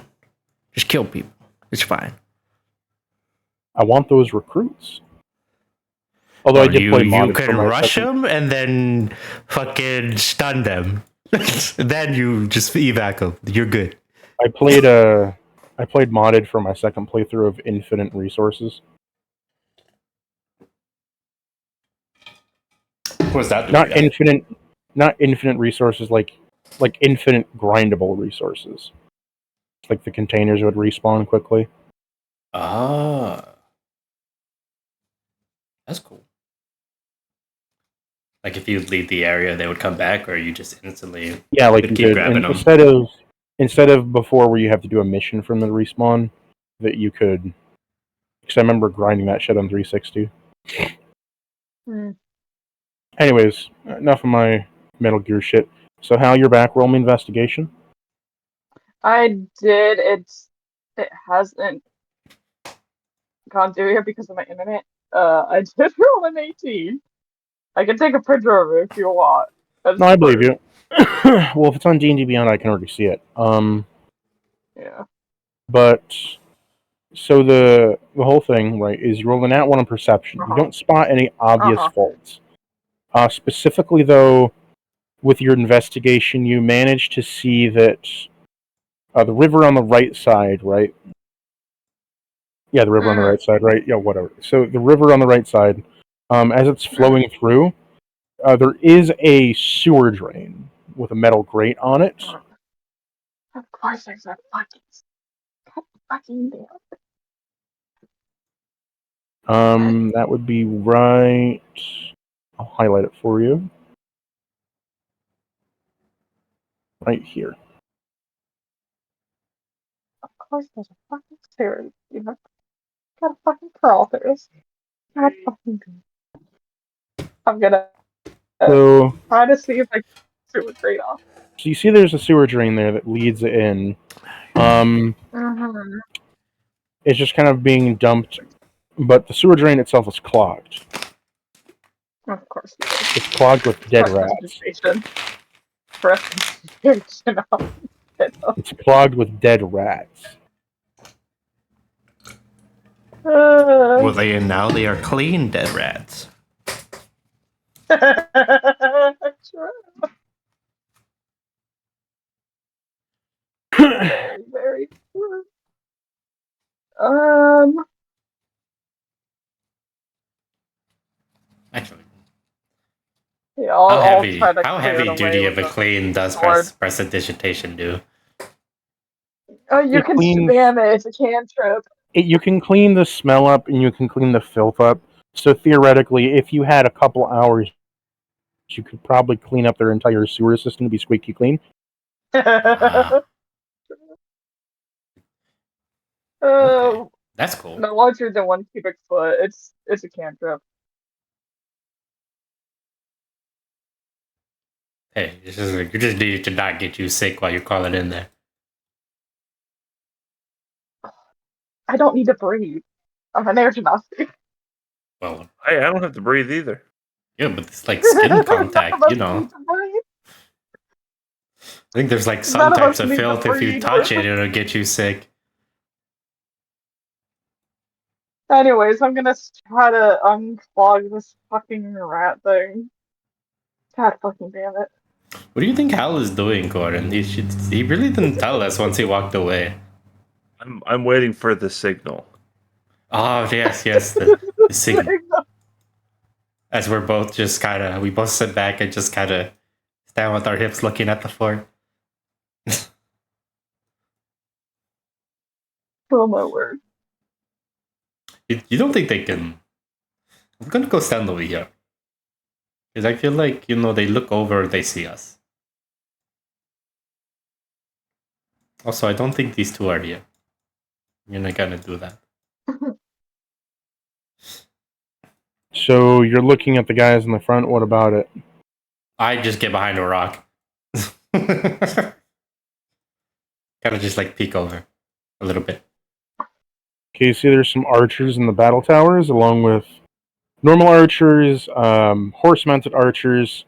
Just kill people. It's fine. I want those recruits. Although I Or did play you modded for can my rush second. them and then fucking stun them. Then you just evac them. You're good. I played modded for my second playthrough of Infinite Resources. What's that do Not again? infinite resources like infinite grindable resources. Like the containers would respawn quickly. Ah, that's cool. Like if you leave the area, they would come back, or you just instantly Yeah, like could you keep could, grabbing and them. instead of before where you have to do a mission from the respawn, that you could. Because I remember grinding that shit on 360. Hmm. Anyways, enough of my Metal Gear shit. So, Hal, you're back. Roll me investigation. I did. It hasn't gone through here because of my internet. I did roll an 18. I can take a picture of it if you want. No, I believe you. Well, if it's on D&D Beyond, I can already see it. Yeah. But so the whole thing, right, is you roll an at one on perception. You Uh-huh. don't spot any obvious Uh-huh. faults. Specifically, though, with your investigation, you manage to see that the river on the right side, right? Yeah, the river on the right side, right? Yeah, whatever. So the river on the right side, as it's flowing through, there is a sewer drain with a metal grate on it. Of course there's a fucking... God fucking damn. That would be right. I'll highlight it for you. Right here. Of course there's a fucking series. You know? Gotta fucking crawl through this. God fucking damn. I'm gonna So try to see if I can super great off. So you see there's a sewer drain there that leads in. Mm-hmm. It's just kind of being dumped, but the sewer drain itself is clogged. Of course it is. It's clogged with dead rats. Prestidigitation. It's clogged with dead rats. Well, now they are clean dead rats. True. Very, very true. Actually, Yeah, I'll try to how clear heavy it duty away of a with clean does sword. prestidigitation do? Oh, you It can cleans- spam it. It's a cantrip. You can clean the smell up and you can clean the filth up. So theoretically, if you had a couple hours, you could probably clean up their entire sewer system to be squeaky clean. Ah, okay. That's cool. No larger than 1 cubic foot. It's a cantrip. Hey, you just need to not get you sick while you're calling in there. I don't need to breathe. I'm an air agnostic. Well, Hey, I don't have to breathe either. yeah, but it's like skin contact, you know. Need to breathe. I think there's like some None of types us of need to filth, if you breathe. touch it, it'll get you sick. Anyways, I'm gonna try to unclog this fucking rat thing. God fucking damn it. What do you think Hal is doing, Gordon? He really didn't tell us once he walked away. I'm waiting for the signal. Oh, yes, the signal. As we're both just we both sit back and just kind of stand with our hips looking at the fort. Oh my word. You don't think they can... I'm gonna go stand over here. Because I feel like, they look over, they see us. Also, I don't think these two are here. You're not gonna do that. So you're looking at the guys in the front. What about it? I just get behind a rock. Kind of just like peek over a little bit. Okay, you see there's some archers in the battle towers, along with normal archers, horse-mounted archers,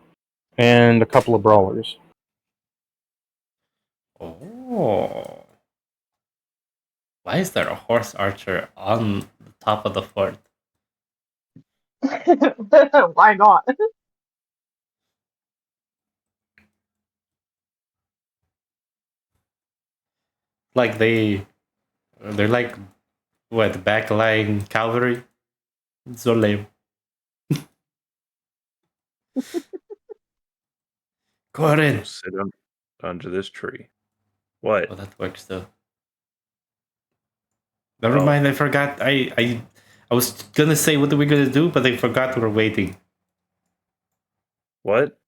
and a couple of brawlers. Oh. Why is there a horse archer on the top of the fort? Why not? Like they're like what backline cavalry. It's so lame. Corin. Sit under this tree. What? Oh, that works though. Never Oh. mind. I forgot. I was gonna say what are we gonna do, but I forgot we were waiting. What?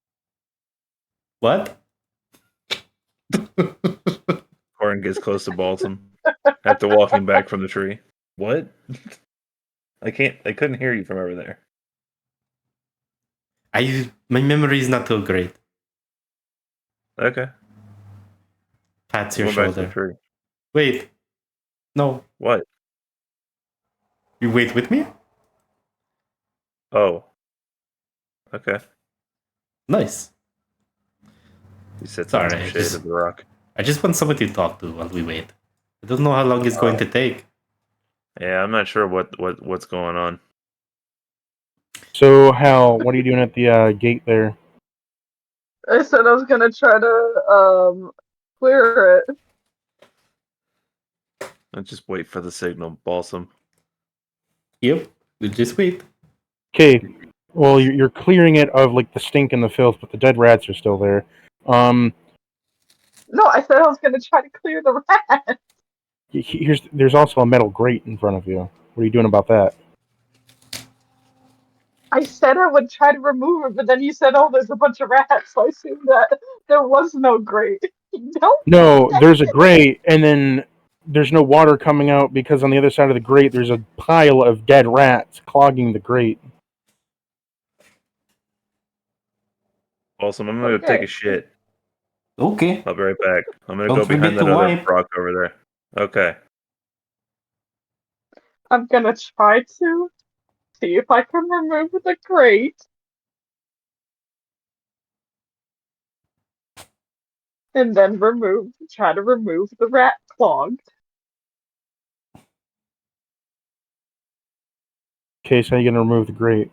What? Corin gets close to Balsam after walking back from the tree. What? I couldn't hear you from over there. My memory is not too great. Okay. Pats your Go back to the shoulder. tree. Wait. No. What? You wait with me? Oh. Okay. Nice. He sits on some Sorry, shade of the rock. I just want somebody to talk to while we wait. I don't know how long it's going to take. Yeah, I'm not sure what's going on. So, Hal, what are you doing at the gate there? I said I was gonna try to clear it. Let's just wait for the signal, Balsam. Yep. We'll just wait. Okay, well, you're clearing it of like the stink and the filth, but the dead rats are still there. No, I said I was gonna try to clear the rat. There's also a metal grate in front of you. What are you doing about that? I said I would try to remove it, but then you said, "Oh, there's a bunch of rats," so I assumed that there was no grate. No, there's a grate, and then there's no water coming out because on the other side of the grate there's a pile of dead rats clogging the grate. Balsam, I'm gonna go Okay. take a shit. Okay. I'll be right back. I'm gonna Don't go behind forget that to other wipe. rock over there. Okay. I'm gonna try to see if I can remove the grate. And then try to remove the rat clog. Okay, so how are you gonna remove the grate?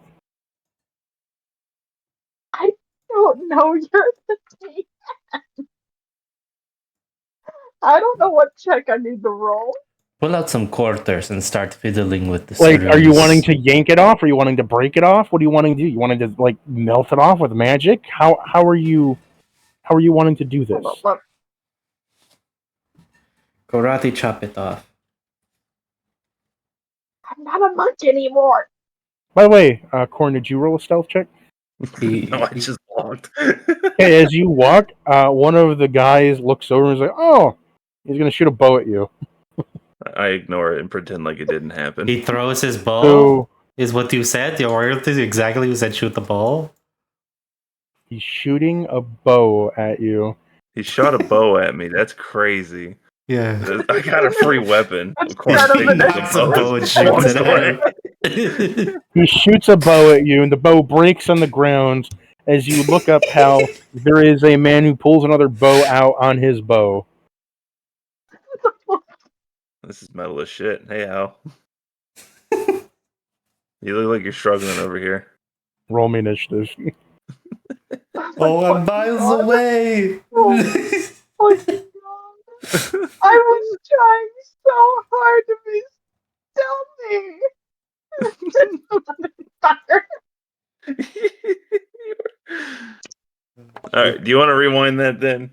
I don't know, you're the team. I don't know what check I need to roll. Pull out some quarters and start fiddling with the Like, are you screws. wanting to yank it off? Or are you wanting to break it off? What are you wanting to do? You wanting to like melt it off with magic? How are you wanting to do this? Hold on, look. Karate chop it off. I'm not a monk anymore. By the way, Corn, did you roll a stealth check? No, I just walked. Okay, as you walk, one of the guys looks over and is like, "Oh, he's gonna shoot a bow at you." I ignore it and pretend like it didn't happen. He throws his ball. So Is what you said? Your royalties exactly you said shoot the ball? he's shooting a bow at you. He shot a bow at me. That's crazy. Yeah. I got a free weapon. Of course, Instead of taking an the Knocks a bow bow and and shoots walks it away. at him. He shoots a bow at you, and the bow breaks on the ground. As you look up, Hal, there is a man who pulls another bow out on his bow. This is metal as shit. Hey, Al. You look like you're struggling over here. Roll me initiative. Oh, I'm miles away. Oh my god. I was trying so hard to be stealthy. All right. Do you want to rewind that then?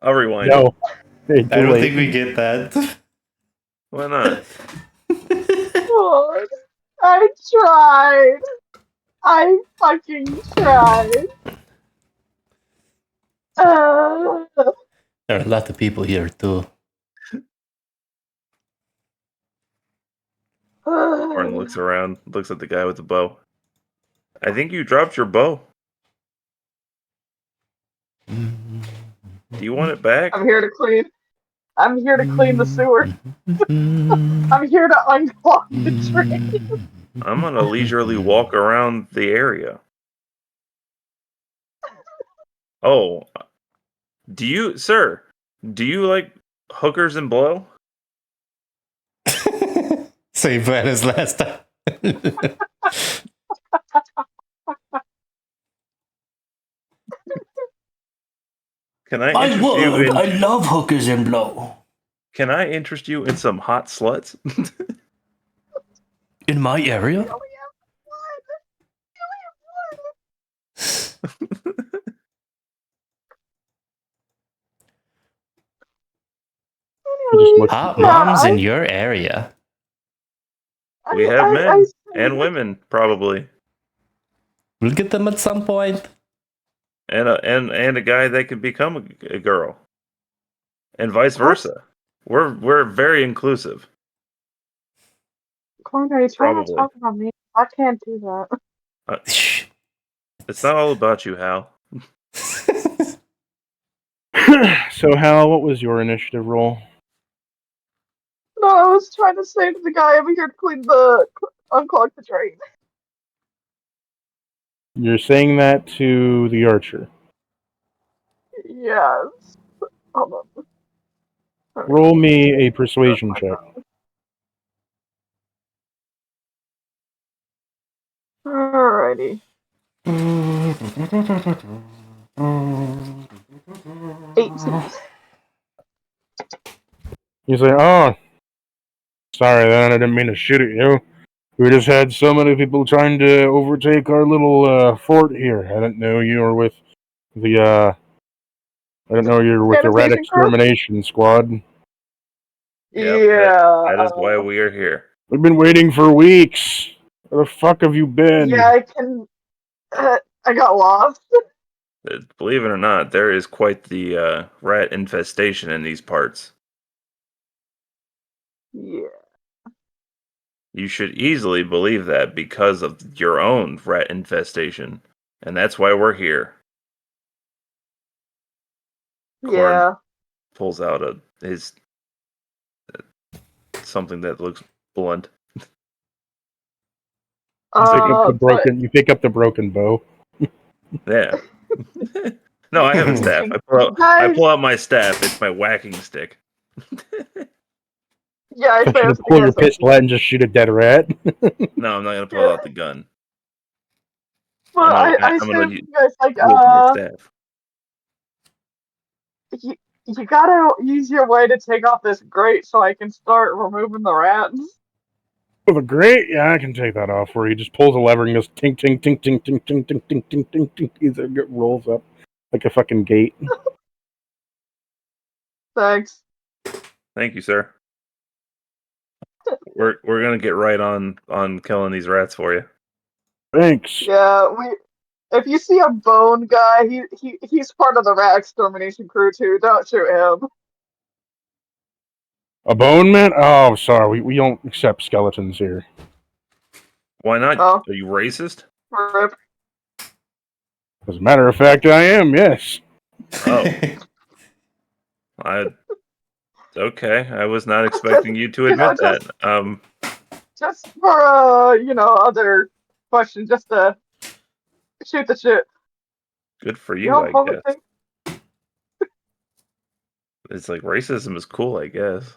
I'll rewind it. No, it's I too don't late. think we get that. Why not? God, I tried. I fucking tried. There are a lot of people here too. Warren looks around, looks at the guy with the bow. I think you dropped your bow. Do you want it back? I'm here to clean. I'm here to clean the sewer. I'm here to unclog the drain. I'm gonna leisurely walk around the area. Oh, do you, sir? Do you like hookers and blow? Same plan as last time. Can I My interest you word, in? I love hookers and blow. Can I interest you in some hot sluts? In my area? We only have one. We only have one. He just Anyways, looks Hot at you. moms in your area. We have men and women, probably, We'll get them at some point. and a guy that could become a girl, and vice versa. We're very inclusive. Corner, you trying to Probably. talk about me? I can't do that. Shh. It's not all about you, Hal. So, Hal, what was your initiative roll? No, I was trying to save the guy over here to unclog the drain. You're saying that to the archer. Yes. Hold on. Roll me a persuasion check. Alrighty. 18. You say, "Oh, sorry, then I didn't mean to shoot at you. We just had so many people trying to overtake our little fort here. I didn't know you were with the I didn't know you were with the rat Sanitation crew? extermination squad. Yep, Yeah. that is why we are here. We've been waiting for weeks. Where the fuck have you been?" Yeah, I can. I got lost. Believe it or not, there is quite the rat infestation in these parts. Yeah. You should easily believe that because of your own rat infestation, and that's why we're here. Corn Yeah. pulls out his something that looks blunt. You pick up the broken bow. Yeah. No, I have a staff. I pull out my staff. It's my whacking stick. Yeah, I But say you that's pull your because pistol out and just shoot a dead rat. No, I'm not gonna pull out the gun. Well, I'm I gonna say you guys like wield my staff. you gotta use your way to take off this grate so I can start removing the rats. With a grate, yeah, I can take that off. Where he just pulls a lever and goes tink tink tink tink tink tink tink tink tink tink tink. It rolls up like a fucking gate. Thanks. Thank you, sir. We're gonna get right on killing these rats for you. Thanks. Yeah, if you see a bone guy, he's part of the rat extermination crew too. Don't shoot him. A bone man? Oh, sorry, we don't accept skeletons here. Why not? Oh. Are you racist? Rip. As a matter of fact, I am. Yes. Oh. Okay. I was not expecting you to admit that. Just for other questions, just to shoot the shit. Good for You you, know, I public guess. thing. It's like racism is cool, I guess.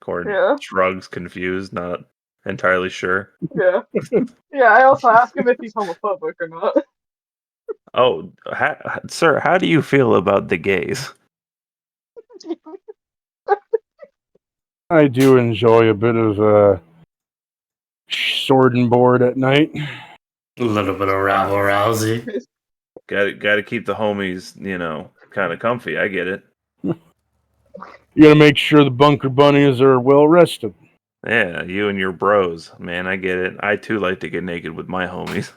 Cord Yeah. shrugs, confused, not entirely sure. Yeah. Yeah, I also ask him if he's homophobic or not. Oh, sir, how do you feel about the gays? I do enjoy a bit of sword and board at night. A little bit of rabble rousy. Got to keep the homies, kind of comfy. I get it. You gotta make sure the bunker bunnies are well rested. Yeah, you and your bros, man. I get it. I too like to get naked with my homies.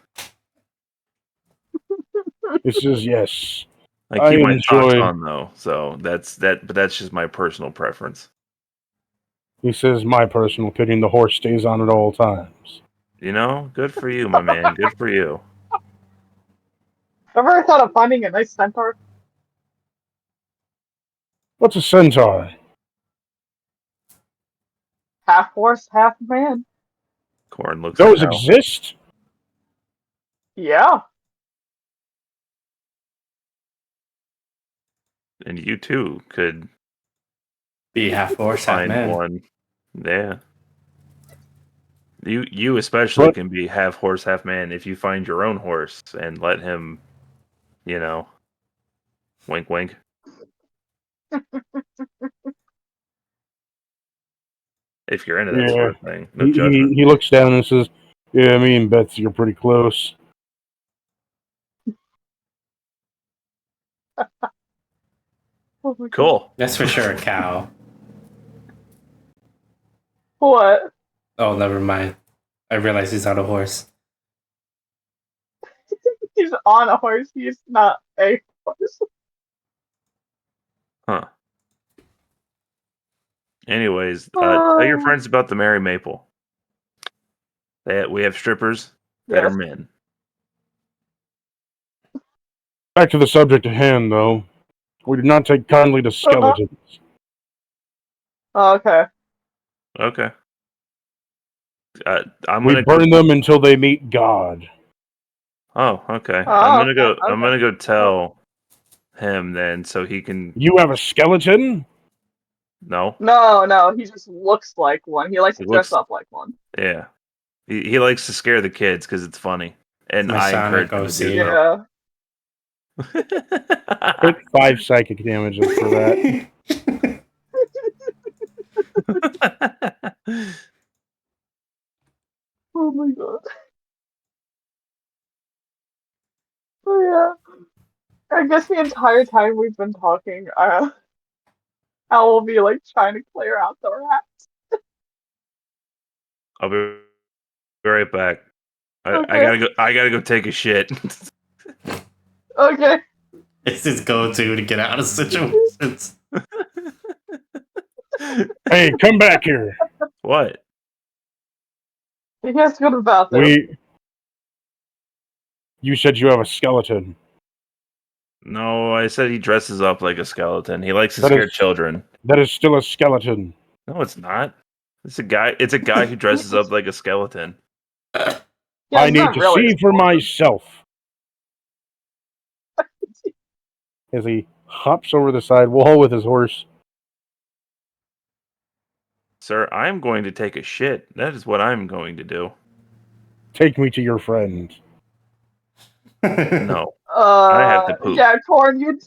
This is yes. I keep my socks enjoy- on though, so that's that. But that's just my personal preference. He says, my personal opinion, the horse stays on at all times. Good for you, my man. Good for you. Ever thought of finding a nice centaur? What's a centaur? Half horse, half man. Corn looks. Those at Hal. exist? Yeah. And you too could Be half horse, half find man. one. Yeah. You especially What? can be half horse, half man if you find your own horse and let him, wink, wink. If you're into that Yeah. sort of thing, no He, judgment. he looks down and says, "Yeah, me and Betsy are pretty close." Oh my God. Cool. That's for sure a cow. What? Oh, never mind. I realize he's on a horse. He's on a horse. He's not a horse. Huh. Anyways, tell your friends about the Merry Maple. We have strippers that are Yes. men. Back to the subject at hand, though. We do not take kindly to skeletons. Oh, okay. Okay. I'm We gonna burn them until they meet God. Oh, okay. Oh, I'm gonna go. okay, I'm okay. gonna go tell him then, so he can. You have a skeleton? No. No, he just looks like one. He likes to He dress looks- up like one. Yeah. He likes to scare the kids because it's funny, and My I son encourage will him go to see do it. so. Yeah. Take 5 psychic damages for that. Oh my God. Oh yeah. I guess the entire time we've been talking, I will be like trying to clear out the rats. I'll be right back. I Okay. gotta go. I gotta go take a shit. Okay. It's his go-to to get out of situations. Hey, come back here. What? He has to go to the bathroom. You said you have a skeleton. No, I said he dresses up like a skeleton. He likes to That scare is- children. That is still a skeleton. No, it's not. It's a guy. It's a guy who dresses up like a skeleton. Yeah, I it's need not to really see a for skeleton. myself. As he hops over the side wall with his horse. Sir, I'm going to take a shit. That is what I'm going to do. Take me to your friend. No. I have to poop. Yeah, Corn, you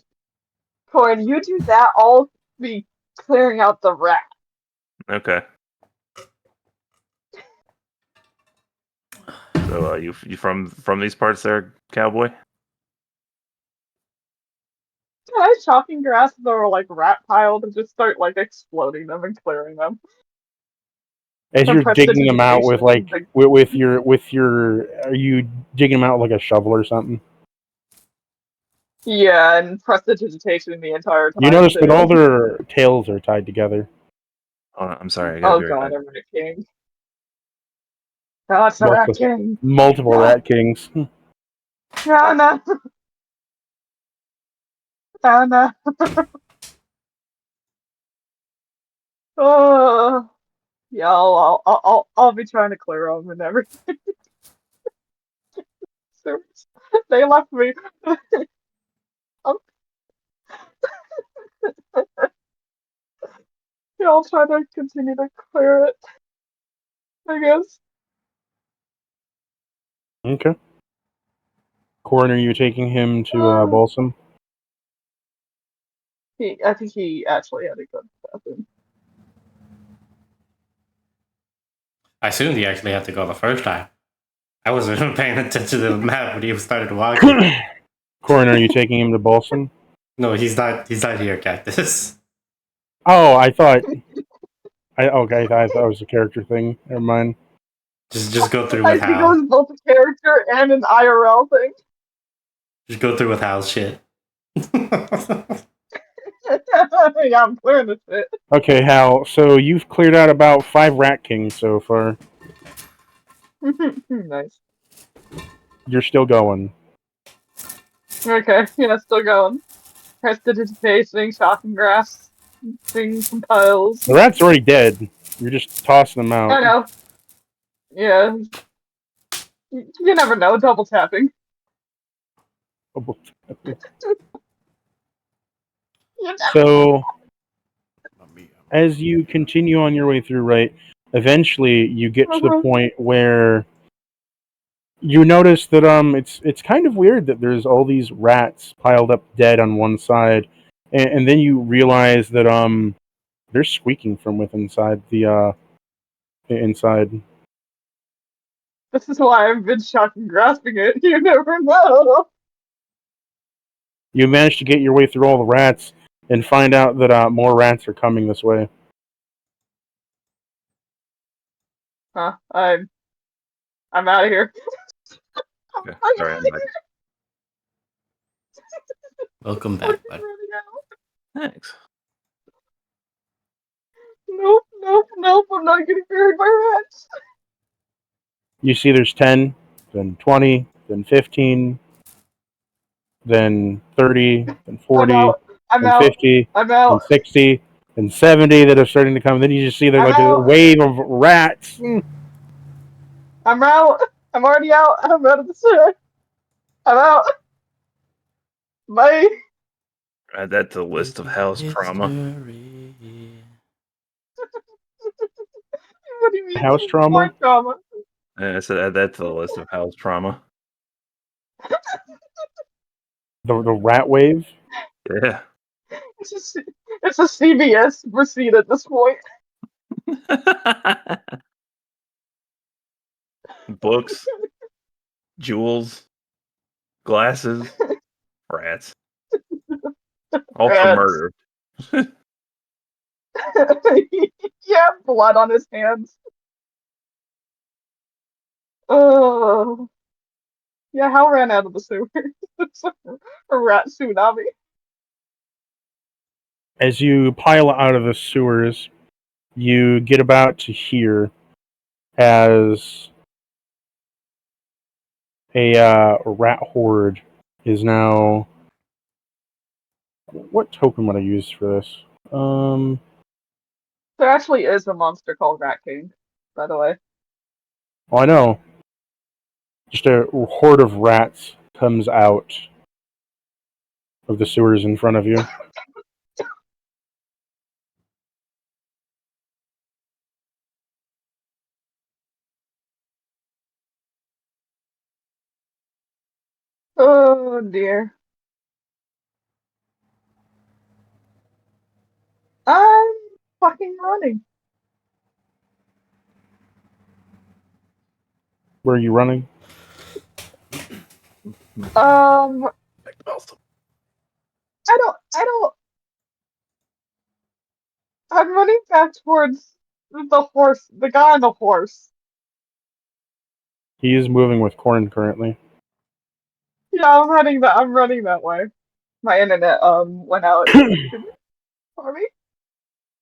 do that. I'll be clearing out the rat. Okay. So, you from these parts there, cowboy? Can I shocking grass the like rat pile to just start like exploding them and clearing them? As Some you're digging them out with like prestidigitation, with your are you digging them out with like a shovel or something? Yeah, and prestidigitation the entire time. You notice that too. all their tails are tied together. Oh, I'm sorry. I gotta Oh be right God, back. I'm Rat King. Oh, it's the Rat King. Multiple rat kings. No, no. No, no. Oh, yeah. I'll be trying to clear them and everything. So, they left me. Yeah, I'll try to continue to clear it. I guess. Okay. Corn, are you taking him to Balsam? I think he actually had a good bathroom. I assumed he actually had to go the first time. I wasn't even paying attention to the map when he started walking. Corn, are you taking him to Balsam? No, he's not. He's not here, Cactus. Oh, I thought I thought it was a character thing. Never mind. Just go through I with think it Hal. was both a character and an IRL thing. Just go through with Hal's shit. Yeah, I'm clearing this shit. Okay, Hal. So you've cleared out about 5 rat kings so far. Nice. You're still going. Okay, yeah, still going. Prestidigitation, shocking grass, doing some piles. The rat's already dead. You're just tossing them out. I know. Yeah. You never know, double tapping. You never So, as you continue on your way through, right, eventually you get to the Mhm. point where you notice that it's kind of weird that there's all these rats piled up dead on one side, and then you realize that they're squeaking from within the inside. This is why I've been shocked and grasping it. You never know. You manage to get your way through all the rats and find out that more rats are coming this way. Huh? I'm out of here. Okay, I'm sorry, out I'm of back. here. Welcome Fucking back, bud. running out. Thanks. Nope, nope, nope. I'm not getting buried by rats. You see there's 10, then 20, then 15, then 30, then I'm 40, out. I'm then out. 50, I'm then out. 60, then 70 that are starting to come. Then you just see there's I'm like a out. wave of rats. I'm out. I'm already out. I'm out of the city. I'm out. Bye. Add that to the list of house trauma. What do you mean? House trauma? More trauma. I said add that to the list of house trauma. The rat wave. Yeah. It's a CVS receipt at this point. Books, jewels, glasses, rats. All for Rats. murder. Yeah, blood on his hands. Oh. Yeah, Hal ran out of the sewer. It's a rat tsunami. As you pile out of the sewers, you get about to hear as a rat horde is now. What token would I use for this? There actually is a monster called Rat King, by the way. Well, I know. Just a horde of rats comes out of the sewers in front of you. Oh dear. I'm fucking running. Where are you running? I don't. I'm running back towards the horse, the guy on the horse. He is moving with Corn currently. Yeah, I'm running that way. My internet went out. For me.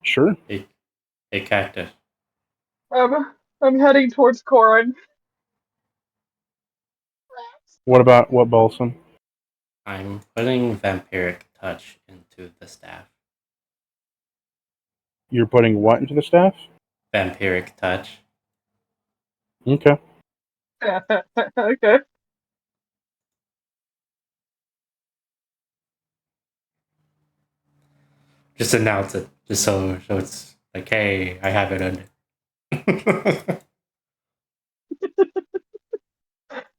Sure. Hey, Cactus. I'm heading towards Corin. What Balsam? I'm putting Vampiric Touch into the staff. You're putting what into the staff? Vampiric Touch. Okay. Okay. Just announce it, just so it's like, hey, I have it under.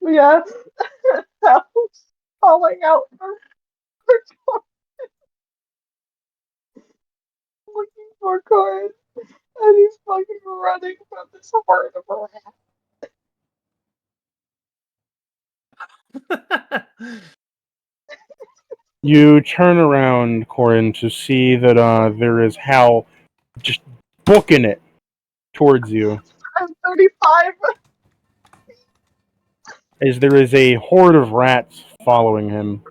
Yeah. I was falling out for looking for Corin. And he's fucking running from this horde of rats. You turn around, Corin, to see that there is Hal just booking it towards you. I'm 35. As there is a horde of rats following him.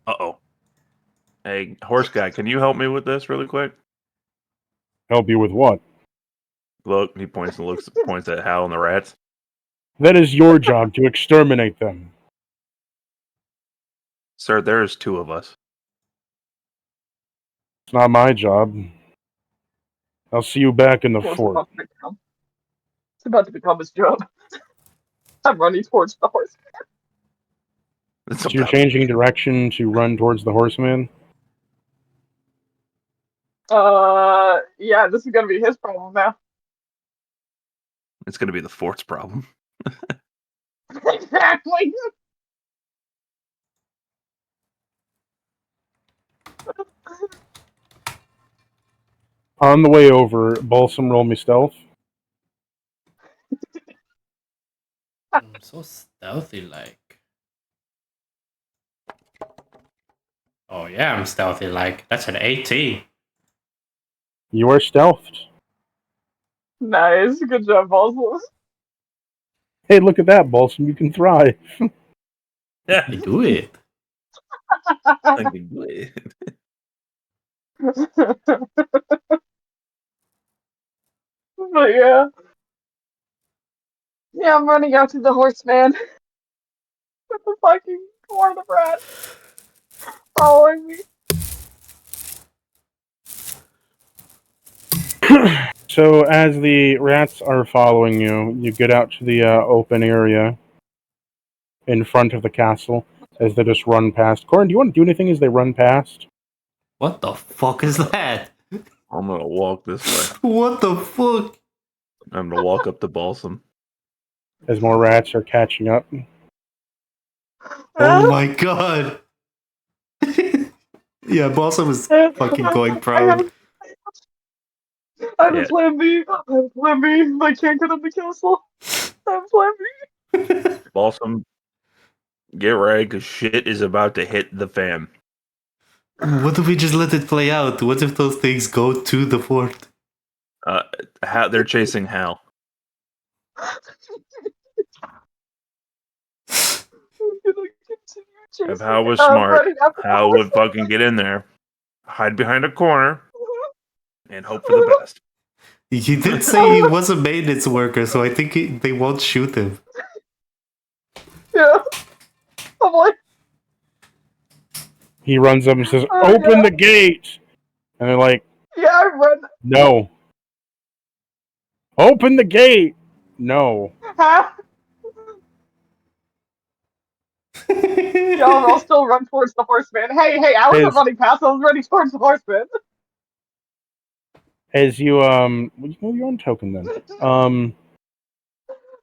Uh-oh. Hey, horse guy, can you help me with this really quick? Help you with what? Look, he points at Hal and the rats. That is your job to exterminate them. Sir, there's two of us. It's not my job. I'll see you back in the It's fort. about to become his job. I'm running towards the horse. It's So you're about- changing direction to run towards the horseman? Yeah, this is gonna be his problem now. It's going to be the fort's problem. Exactly. On the way over, Balsam, roll me stealth. I'm so stealthy like. Oh yeah, I'm stealthy like. That's an 18. You are stealthed. Nice. Good job, Balsam. Hey, look at that, Balsam. You can thrive. Yeah, I do it. I can do it. But yeah. Yeah, I'm running out to the horseman with the fucking corn of rat following me. So as the rats are following you, you get out to the open area in front of the castle as they just run past. Corin, do you want to do anything as they run past? What the fuck is that? I'm gonna walk this way. What the fuck? I'm gonna walk up to Balsam. As more rats are catching up. Oh my god. Yeah, Balsam is fucking going proud. I have Yeah. a plan B. I have a plan B. If I can't get in the castle, I have a plan B. Balsam, get ready, because shit is about to hit the fan. What if we just let it play out? What if those things go to the fort? They're chasing Hal. If Hal was smart, Hal would fucking get in there, hide behind a corner, and hope for the best. He did say he was a maintenance worker, so I think they won't shoot him. Yeah. I'm like, He runs up and says, Oh, "Open yeah. the gate!" And they're like, yeah, I run. "No." Open the gate! No. Huh? Y'all all still run towards the horseman. Hey, I wasn't running past. I was running towards the horseman. As you, well, you're on token then.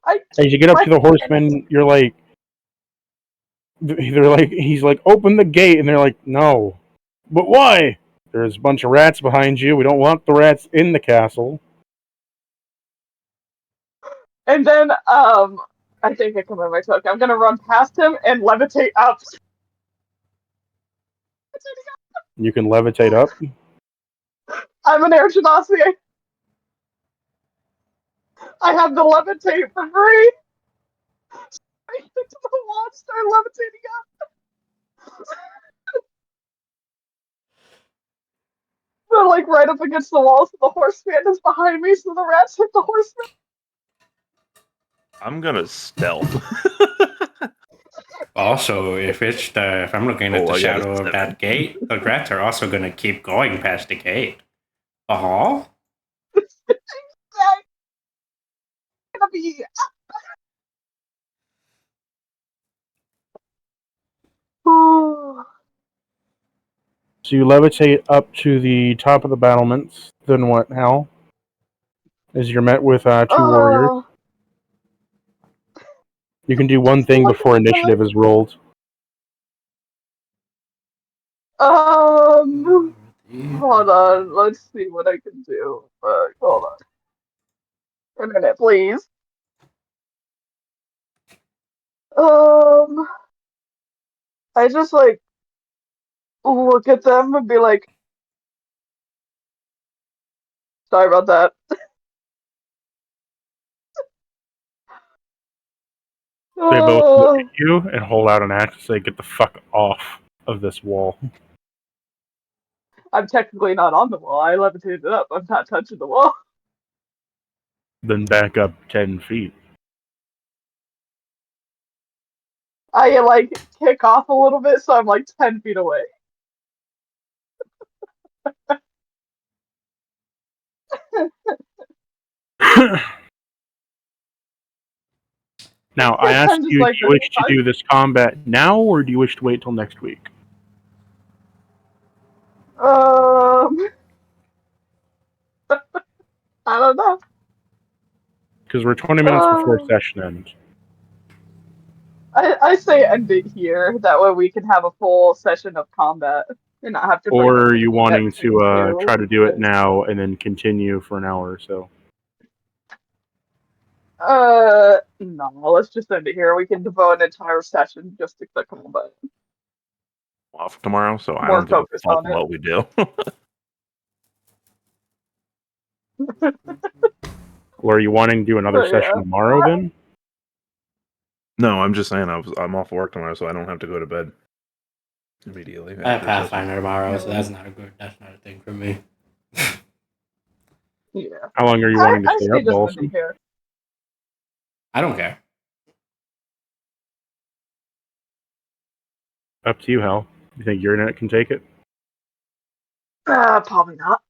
I As you get up to the horseman, you're like, he's like, "Open the gate," and they're like, "No." But why? There's a bunch of rats behind you. We don't want the rats in the castle. And then, I think I can remember my token. I'm gonna run past him and levitate up. You can levitate up. I'm an air genasi. I have the levitate for free. I get to the wall and start levitating up. But like right up against the wall, so the horseman is behind me, so the rats hit the horseman. I'm gonna stealth. Also, if I'm looking at Oh, the I got a shadow of 7. that gate, the rats are also gonna keep going past the gate. Uh-huh. Gonna be. So you levitate up to the top of the battlements. Then what, Hal? As you're met with 2 warriors. You can do one thing before initiative is rolled. Hold on, let's see what I can do. Hold on. A minute, please. I just like look at them and be like, sorry about that. They both look at you and hold out an axe and say, "Get the fuck off of this wall." I'm technically not on the wall. I levitated it up. I'm not touching the wall. Then back up 10 feet. I like kick off a little bit, so I'm like 10 feet away. Now, I I'm ask just you, like, do you wish to do this combat now, or do you wish to wait till next week? I don't know. Because we're 20 minutes before session end. I say end it here. That way we can have a full session of combat. and not have to. Or are you wanting everything to new. try to do it now and then continue for an hour or so? No, let's just end it here. We can devote an entire session just to click on the button. Off tomorrow, so I More don't give a focused fuck on it. what we do. Or are you wanting to do another But, session yeah. tomorrow then? No, I'm just saying I'm off work tomorrow, so I don't have to go to bed immediately. I have after session. Pathfinder tomorrow, so that's not a thing for me. Yeah. How long are you wanting to I stay stay up, just Balsam? ending here. I don't care. Up to you, Hal. You think your internet can take it? Probably not.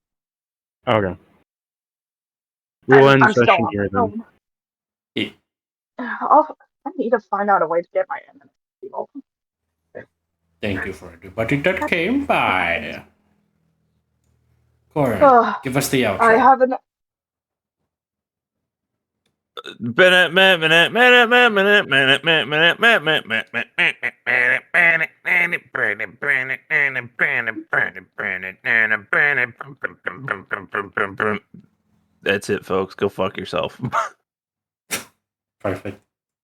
Okay. We'll end I'm still session on here my then. Yeah. I need to find out a way to get my internet. Thank you for everybody that came by. Corin, give us the outro. I haven't. That's it, folks. Go fuck yourself. Perfect.